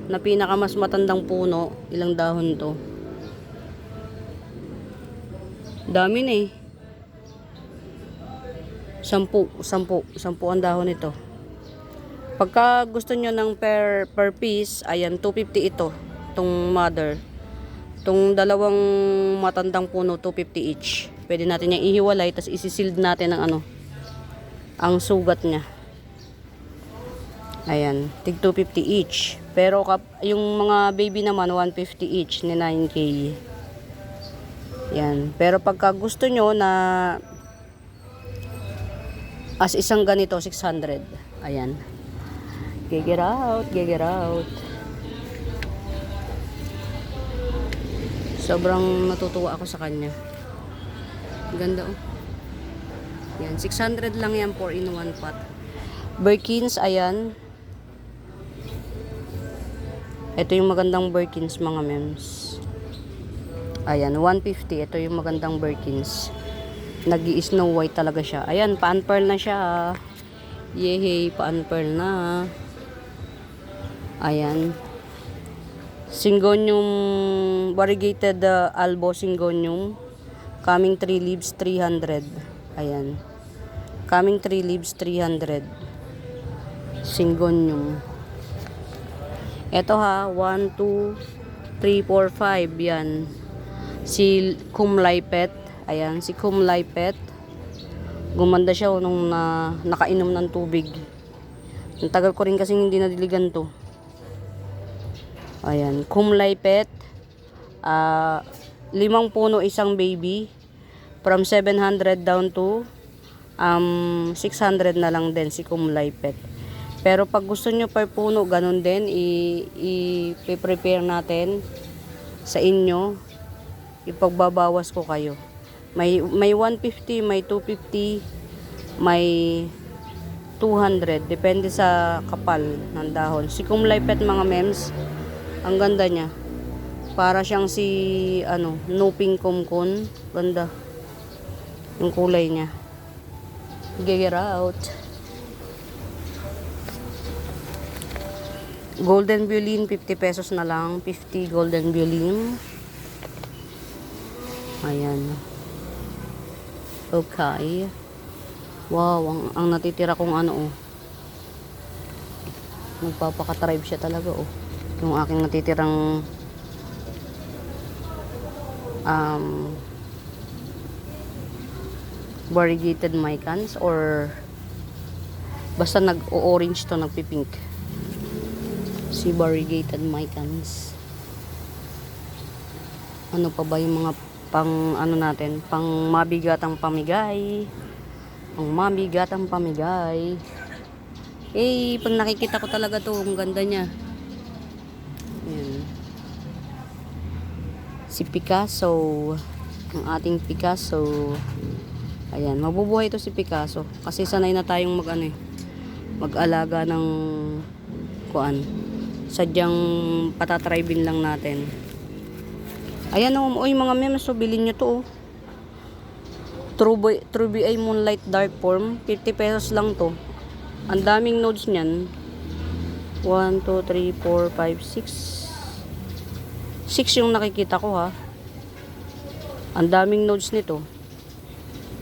na pinakamas matandang puno, ilang dahon to? Dami na 10 ang dahon nito. Pagka gusto nyo ng per piece, ayan, 250 ito. Itong mother. Itong dalawang matandang puno, 250 each. Pwede natin yung ihiwalay, tapos isisild natin ang ano, ang sugat niya. Ayan, tig 250 each. Pero yung mga baby naman, 150 each ni 9K. Yan. Pero pagka gusto nyo na as isang ganito, 600. Ayan. Get out, get out. Sobrang natutuwa ako sa kanya. Ganda oh. Yan, 600 lang yan, 4-in-1 pot. Birkins, ayan. Ito yung magandang Birkins, mga mems. Ayan, 150. Ito yung magandang Birkins. Nag-i-snow white talaga siya. Ayan, pa-unpearl na siya. Yehey, pa-unpearl na. Ayan. Syngonium, variegated albo syngonium. Coming 3 leaves, 300. Ayan. Coming 3 leaves, 300. Syngonium. Ito ha, 1, 2, 3, 4, 5. Yan. Si Kumlaipet. Ayan, si Kumlaipet. Gumanda siya nung nakainom ng tubig. Ang tagal ko rin kasi hindi nadiligan to. Ayan, Kumlaipet. 5 puno, isang baby. From 700 down to 600 na lang din si Kumlaipet. Pero pag gusto nyo per puno, ganun din, i-prepare natin sa inyo. Ipagbabawas ko kayo. May 150, may 250, may 200. Depende sa kapal ng dahon. Si Kumlaipet, mga mems, ang ganda niya. Para siyang si, Nuping Kumkun. Ganda. Yung kulay niya. Get out. Golden violin, 50 pesos na lang. 50 golden violin. Ayan. Okay. Wow, ang natitira kong Magpapaka-tribe siya talaga, Yung aking natitirang variegated mycans or basta nag-orange to, nagpipink. Si variegated mycans. Ano pa ba yung mga natin, pang mabigatang pamigay. Pang mabigatang pamigay. Pag nakikita ko talaga to, ang ganda niya. Ayan. Si Picasso. Ang ating Picasso. Ayan, mabubuhay to si Picasso. Kasi sanay na tayong mag-alaga ng sadyang patatribin lang natin. Ayan mga memes, bilhin nyo to True BI Moonlight Dark Form, 50 pesos lang to. Ang daming nodes niyan. 1, 2, 3, 4, 5, 6. 6 yung nakikita ko ha. Ang daming nodes nito.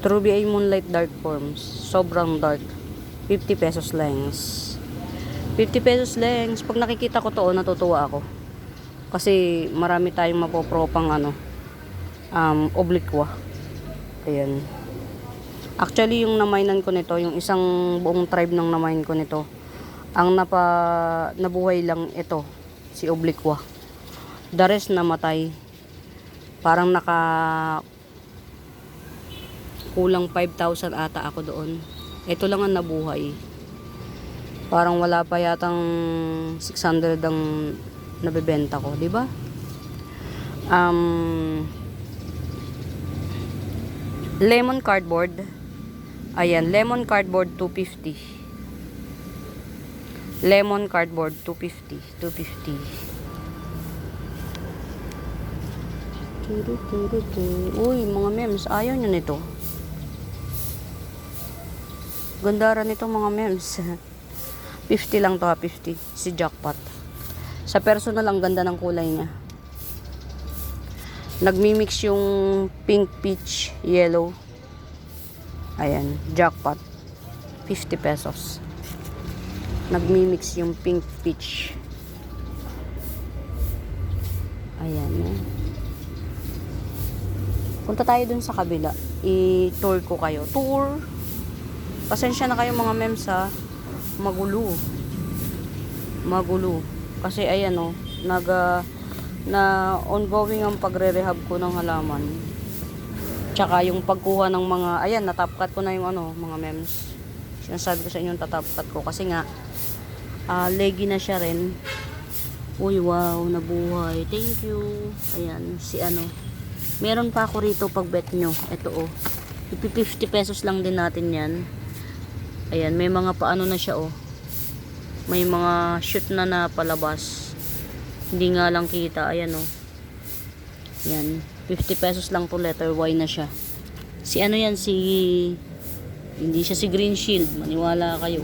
True BI Moonlight Dark Forms, sobrang dark. 50 pesos lang. 50 pesos lang. Pag nakikita ko to, natutuwa ako. Kasi marami tayong mapopropang obliqua. Ayan. Actually, yung namainan ko nito, yung isang buong tribe ng namain ko nito, ang nabuhay lang ito, si obliqua. The rest namatay. Parang kulang 5,000 ata ako doon. Ito lang ang nabuhay. Parang wala pa yatang 600 ang nabebenta ko, di ba? Lemon cardboard. Ayan, lemon cardboard 250. Lemon cardboard 250. 250. Uy, mga memes, ayaw nyo nito. Ganda rin ito, mga memes. 50 lang to ha, 50. Si Jackpot. Sa personal, ang ganda ng kulay niya. Nagmimix yung pink, peach, yellow. Ayan, Jackpot. 50 pesos. nagmi-mix yung pink peach. Ayan. Punta tayo dun sa kabila. I-tour ko kayo. Tour! Pasensya na kayo mga mems ha. Magulo. Kasi ayan o, na ongoing ang pagre-rehab ko ng halaman. Tsaka yung pagkuha ng mga, ayan, natapkat ko na yung mga mems. Sinasabi ko sa inyo tatapkat ko. Kasi nga, leggy na siya rin. Uy, wow, nabuhay. Thank you. Ayan, meron pa ako rito pag bet nyo. Ito oh. 50 pesos lang din natin yan. Ayan, may mga paano na siya oh. May mga shoot na palabas. Hindi nga lang kita. Ayan oh. Ayan, 50 pesos lang to, letter Y na siya. Hindi siya si Green Shield. Maniwala kayo.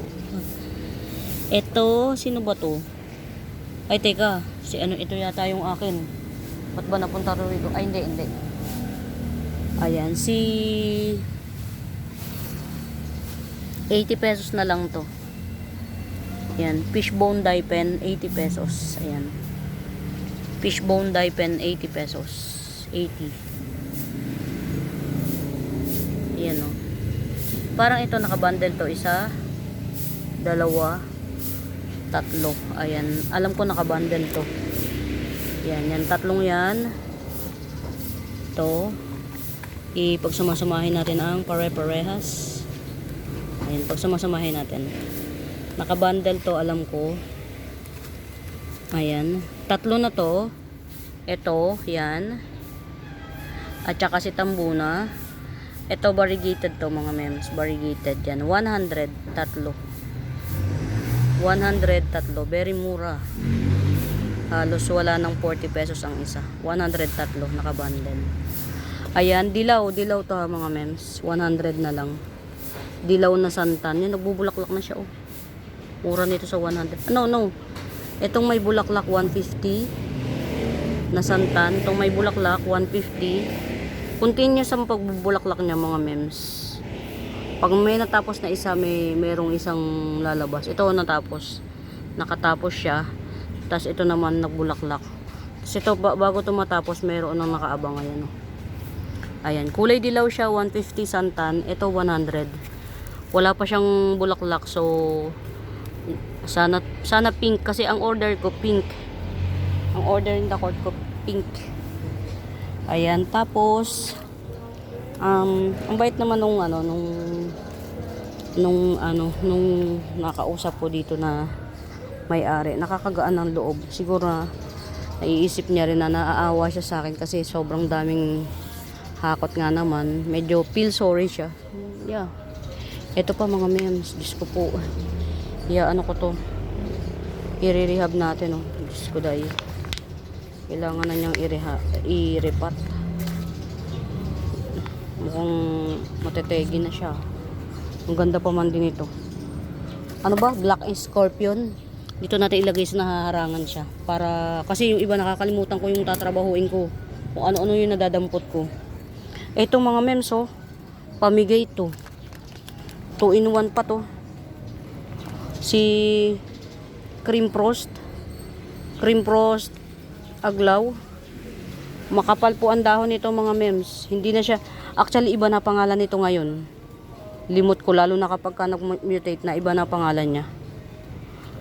Ito, sino ba to? Ay, teka. Ito yata yung akin. Ba't ba napunta rito? Ay, hindi. Ayan, 80 pesos na lang to. Ayan, fishbone dye pen, 80 pesos. Ayan. Fishbone dye pen, 80 pesos. 80. Ayan o. Parang ito nakabundle to. 1, 2, 3. Ayan. Alam ko nakabundle to. Yan. Tatlong yan. Ito. Ipagsamasamahin natin ang pare-parehas. Ayan. Pagsamasamahin natin. Nakabundle to. Alam ko. Ayan. 3 na to. Ito. Yan. At saka si Tambuna. Ito variegated to mga mems. Variegated yan. 100. 3. 103. Very mura. Halos wala ng 40 pesos ang isa. 103 nakabundle. Ayan, dilaw to ha mga mems. 100 na lang. Dilaw na santan. Yan, nagbubulaklak na siya oh. Mura nito sa 100. No. Itong may bulaklak 150 na santan. Itong may bulaklak 150. Continuous ang pagbubulaklak niya mga mems. Pag may natapos na isa, merong isang lalabas. Ito natapos. Nakatapos siya. Tapos ito naman nagbulaklak. Tapos ito bago ito matapos, meron nang nakaabang. Ayan, oh. Ayan, kulay dilaw siya, 150 santan. Ito 100. Wala pa siyang bulaklak, so sana pink kasi ang order ko pink. Ang order in the court ko pink. Ayan, tapos ang bait naman nung nakausap ko dito na may-ari. Nakakagaan ng loob. Siguro naiisip niya rin na naaawa siya sa akin kasi sobrang daming hakot nga naman. Medyo feel sorry siya. Yeah. Ito pa mga mems. Diyos ko po. Yeah, ko to. I-rehab natin oh. Diyos ko dahil. Kailangan na niyang i-repat. Mukhang matetegi na siya. Ang ganda pa man din ito. Ano ba? Black Scorpion. Dito natin ilagay sa nahaharangan siya. Kasi yung iba nakakalimutan ko yung tatrabahuin ko. Kung ano-ano yung nadadampot ko. Itong mga mems oh. Pamigay to. 2-in-1 pa to. Si Cream Frost Aglaw. Makapal po ang dahon nito mga mems. Hindi na siya, actually iba na pangalan nito ngayon. Limot ko lalo na kapag nag-mutate na, iba na pangalan niya.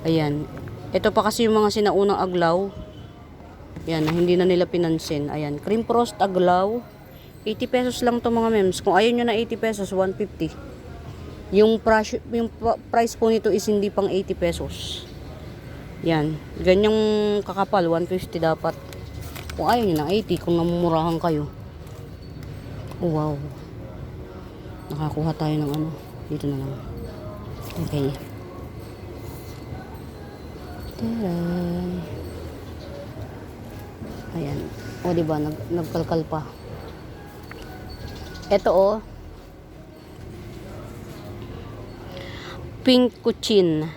Ayan. Ito pa kasi yung mga sinaunang aglaw. Ayan, hindi na nila pinansin. Ayan, Cream Frost Aglaw. 80 pesos lang to mga mems. Kung ayaw nyo na 80 pesos, 150. Yung price po nito is hindi pang 80 pesos. Yan. Ganyang kakapal, 150 dapat. Kung ayaw nyo na 80, kung namumurahan kayo. Oh, wow. Nakakuha tayo ng dito na lang. Okay. Taray. Ayan. O, diba? Nagkalkal pa. Ito, oh. Pink Kuchin.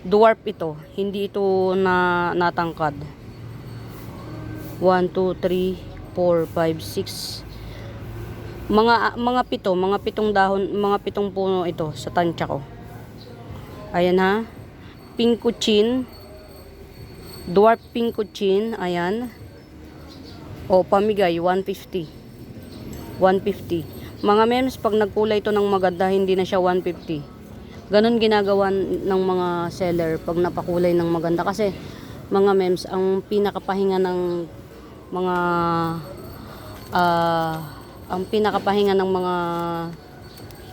Dwarf ito. Hindi ito natangkad. 1, 2, 3, 4, 5, 6. Mga pitong dahon, mga pitong puno ito sa tansya ko. Ayan ha. Pinkochin. Dwarf Pinkochin. Ayan. O, pamigay. 150. 150. Mga mems, pag nagkulay ito ng maganda, hindi na siya 150. Ganon ginagawa ng mga seller pag napakulay ng maganda. Kasi, mga mems, ang pinakapahinga ng mga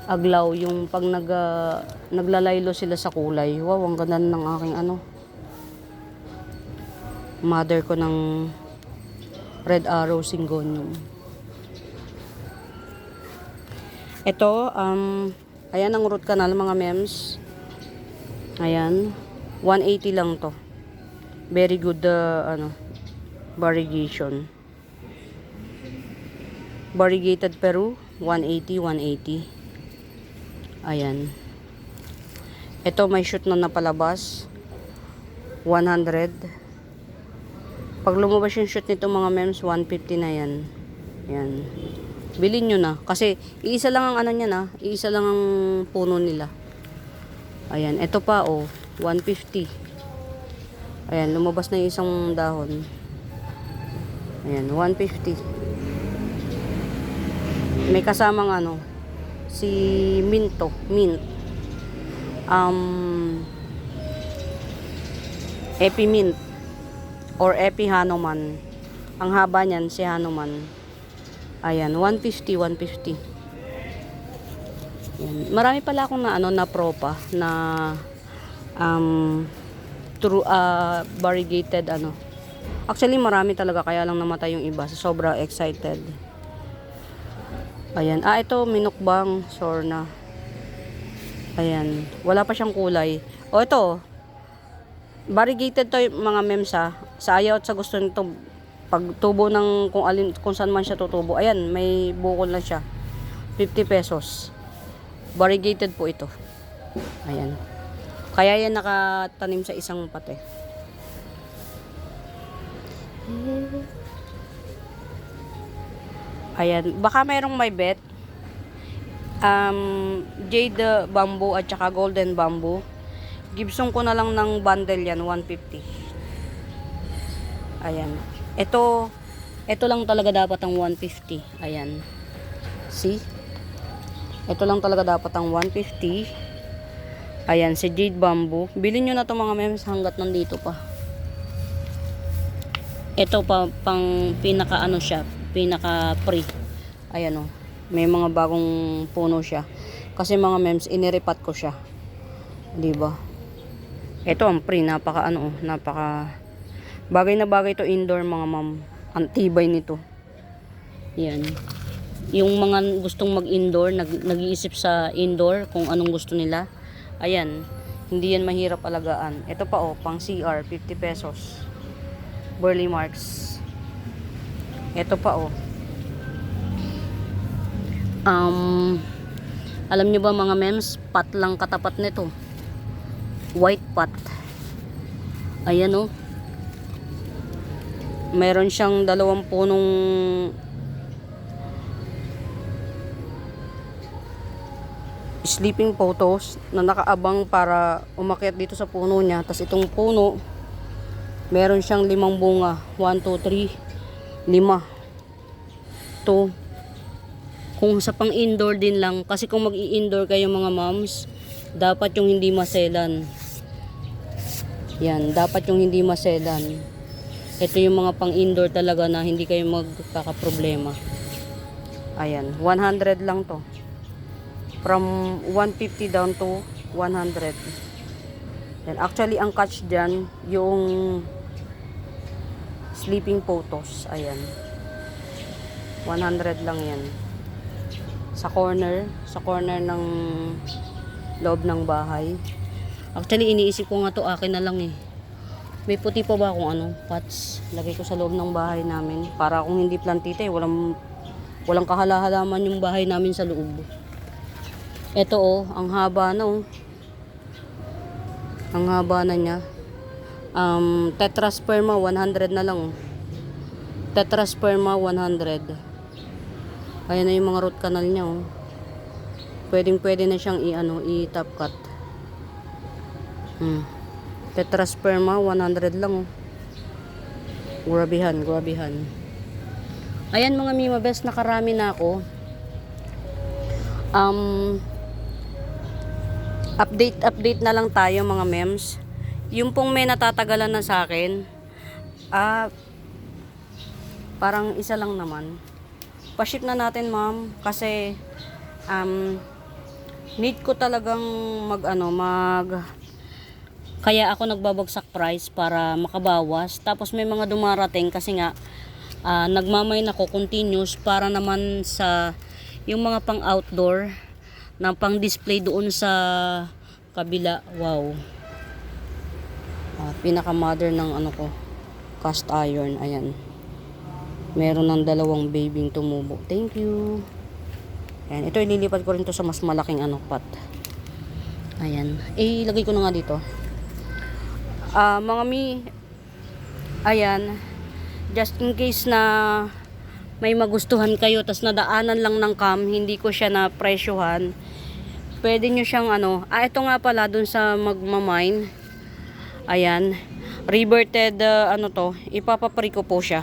aglaw, yung pag naglalaylo sila sa kulay. Wow, ang ganda ng aking mother ko ng Red Arrow Syngonium. Ito, ayan ang root canal mga mems. Ayan, 180 lang to. Very good variegation. Variegated Peru, 180. Ayan. Ito may shoot na napalabas, 100. Pag lumabas yung shoot nito mga mems, 150 na yan. Ayan. Bilhin nyo na. Kasi iisa lang ang iisa lang ang puno nila. Ayan. Ito pa 150. Ayan. Lumabas na yung isang dahon. Ayan. 150. May kasamang si mint. Epi mint or Epi Hanuman. Ang haba niyan si Hanuman. Ayan, 150. Ayan. Marami pala akong na propa na variegated Actually marami talaga, kaya lang namatay yung iba. Sobra excited. Ayan. Ito, minukbang. Sorna. Ayan. Wala pa siyang kulay. Ito. Variegated to mga mems sa ayaw at sa gusto nito. Pag tubo ng kung saan man siya tutubo. Ayan. May bukol na siya. 50 pesos. Variegated po ito. Ayan. Kaya yan nakatanim sa isang pate. Ayan, baka mayroong may bet. Jade bamboo at saka golden bamboo. Gibson ko na lang ng bundle yan, 150. Ayan. Ito lang talaga dapat ang 150. Ayan. See? Ito lang talaga dapat ang 150. Ayan, si jade bamboo. Bilhin nyo na to mga memes hanggat nandito pa. Ito pa, pang pinaka siya. Pinaka pre. Ayan may mga bagong puno siya. Kasi mga mems, iniripat ko siya. 'Di ba? Ito ang pre, napaka bagay na bagay to indoor mga ma'am. Ang tibay nito. Yan. Yung mga gustong mag-indoor, nag-iisip sa indoor kung anong gusto nila. Ayan, hindi yan mahirap alagaan. Ito pa pang CR, 50 pesos. Burley Marks. Ito pa alam nyo ba mga mems, pot lang katapat nito. White pot. Ayan meron siyang 2 punong sleeping photos na nakaabang para umakyat dito sa puno niya. Tapos itong puno, meron siyang 5 bunga. 1, 2, 3, 5. Kung sa pang indoor din lang, kasi kung mag-i-indoor kayo mga moms, dapat yung hindi maselan. Yan, dapat yung hindi maselan. Ito yung mga pang indoor talaga na hindi kayo magkakaproblema. Ayan, 100 lang to. From 150 down to 100. Yan, actually ang catch dyan yung sleeping photos. Ayan, 100 lang yan. Sa corner ng loob ng bahay. Actually iniisip ko nga to akin na lang May puti pa ba akong pots? Lagay ko sa loob ng bahay namin para kung hindi plantita walang kahala-halaman yung bahay namin sa loob. Ito ang haba na Ang haba na niya. Tetrasperma 100 na lang Tetrasperma 100. Ayan na yung mga root canal niya Pwede na siyang i-top cut. Tetrasperma, 100 lang, oh. Grabihan, grabihan. Ayan mga Mima Best, nakarami na ako. Update na lang tayo mga mems. Yung pong may natatagalan na sa akin, parang isa lang naman. Pa-ship na natin ma'am, kasi need ko talagang kaya ako nagbabagsak price para makabawas. Tapos may mga dumarating kasi nga nagmamain ako continuous para naman sa yung mga pang outdoor na pang display doon sa kabila. Wow. Pinaka modern ng ko, cast iron. Ayan. Meron ng 2 babing tumubo. Thank you. Ayan, ito ililipat ko rin to sa mas malaking pot. Ayan. Ilagay ko na nga dito. Mga ayan, just in case na may magustuhan kayo tas nadaanan lang ng cam, hindi ko siya na presyohan, pwede nyo siyang ito nga pala dun sa magmamine. Ayan, reverted ipapapri ko po siya.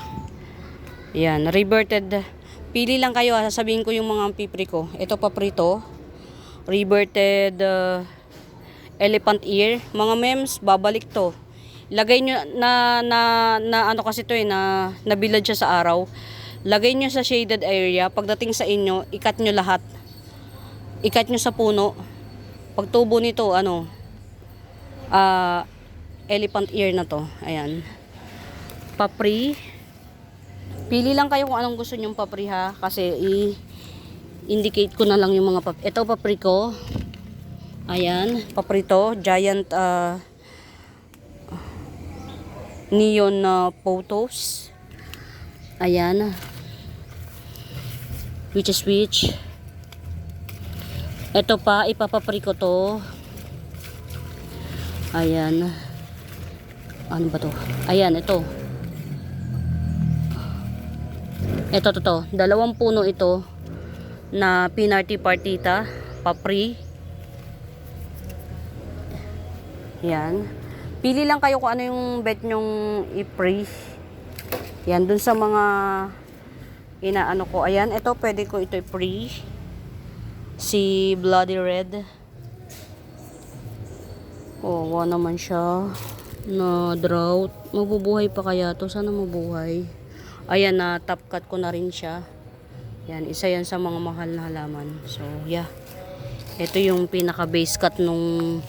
Ayan, reverted. Pili lang kayo, sasabihin ko yung mga pipri ko. Ito paprito, reverted elephant ear. Mga mems, babalik to. Lagay nyo kasi to na nabilad siya sa araw. Lagay nyo sa shaded area. Pagdating sa inyo, ikat nyo lahat. Ikat nyo sa puno. Pagtubo nito, elephant ear na to. Ayan. Papri. Pili lang kayo kung anong gusto nyong papri ha. Kasi i-indicate ko na lang yung mga papri. Ito papri ko. Ayan, paprito, giant neon photos. Ayan. Which is which. Ito pa, ipapapri ko to. Ayan. Ano ba to? Ayan, ito. Ito, 2 puno ito na pinarty partita, papri. Yan. Pili lang kayo kung ano yung bet nyong i-pre. Yan, dun sa mga inaano ko. Ayan, ito pwede ko ito i-pre. Si Bloody Red. Wala naman siya. Na drought. Mabubuhay pa kaya to? Sana mabuhay. Ayan, na top cut ko na rin siya. Yan, isa yan sa mga mahal na halaman. So, yeah. Ito yung pinaka base cut nung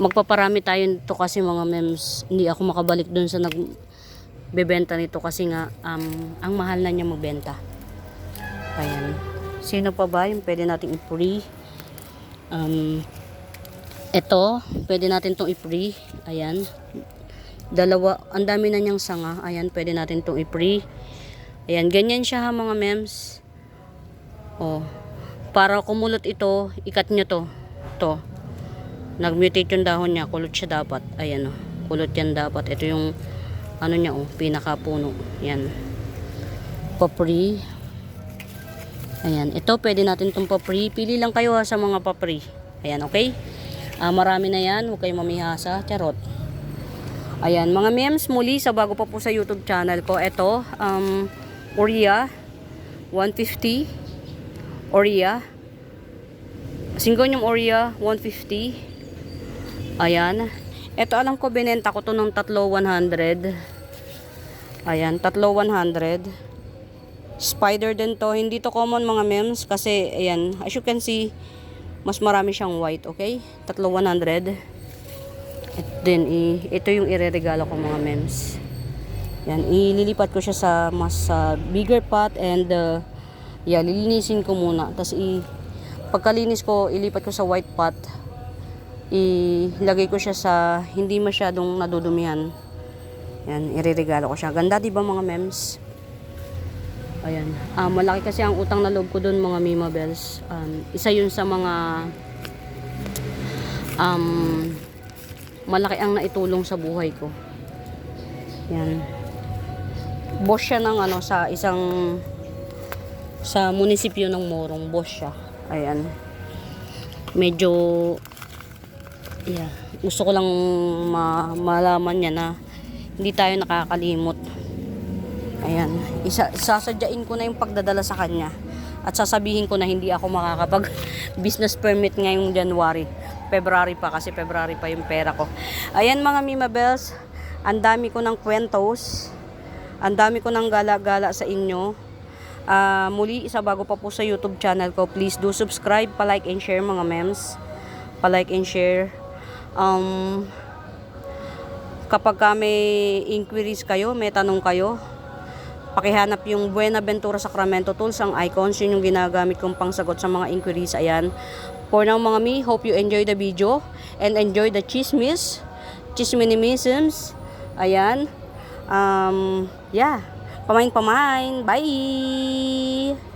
magpaparami tayo nito kasi mga mems, hindi ako makabalik dun sa nagbebenta nito kasi nga ang mahal na niya magbenta. Ayan. Sino pa ba yung pwede natin i-pre? Ito, pwede natin itong i-pre. Ayan. 2, ang dami na niyang sanga. Ayan, pwede natin itong i-pre. Ayan, ganyan siya ha mga mems. Para kumulot ito, ikat nyo to. Nag-mutate yung dahon niya, kulot siya dapat. Ayan kulot yan dapat. Ito yung niya pinakapuno. Yan. Papri. Ayan, ito pwede natin itong papri. Pili lang kayo sa mga papri. Ayan, okay? Marami na yan, huwag kayong mamihasa. Charot. Ayan, mga mems, muli sa bago pa po sa YouTube channel ko. Ito, Oria 150. Oria. Syngonium Oria 150. Ayan. Ito alam ko binenta ko to ng 3,100. Ayan, 3,100. Spider din to. Hindi to common mga mems kasi ayan, as you can see, mas marami siyang white, okay? 3,100. At then ito yung ireregalo ko mga mems. Yan, ililipat ko siya sa mas bigger pot and lilinisin ko muna. Tapos pagkalinis ko, ilipat ko sa white pot. Ilagay ko siya sa hindi masyadong nadudumihan. Yan, ireregalo ko siya. Ganda 'di ba mga mems? Ayan. Malaki kasi ang utang na loob ko doon mga Mima Bells. Isa 'yun sa mga malaki ang naitulong sa buhay ko. Yan. Boss siya ng sa munisipyo ng Morong, boss siya. Ayan. Medyo gusto ko lang malaman niya na hindi tayo nakakalimot. Ayan, sasadyain ko na yung pagdadala sa kanya at sasabihin ko na hindi ako makakapag business permit ngayong January. February pa, kasi February pa yung pera ko. Ayan mga Mima Bells, ang dami ko ng kwentos, ang dami ko ng gala-gala sa inyo. Muli, isa bago pa po sa YouTube channel ko, please do subscribe, pa-like and share mga mems. Pa-like and share. Kapag may inquiries kayo, may tanong kayo, pakihanap yung Buenaventura Sacramento Tools, ang icons, yun yung ginagamit kong pangsagot sa mga inquiries. Ayan. For now mga mi, hope you enjoy the video and enjoy the chisminimisms. Ayan. Yeah. Pamain. Bye!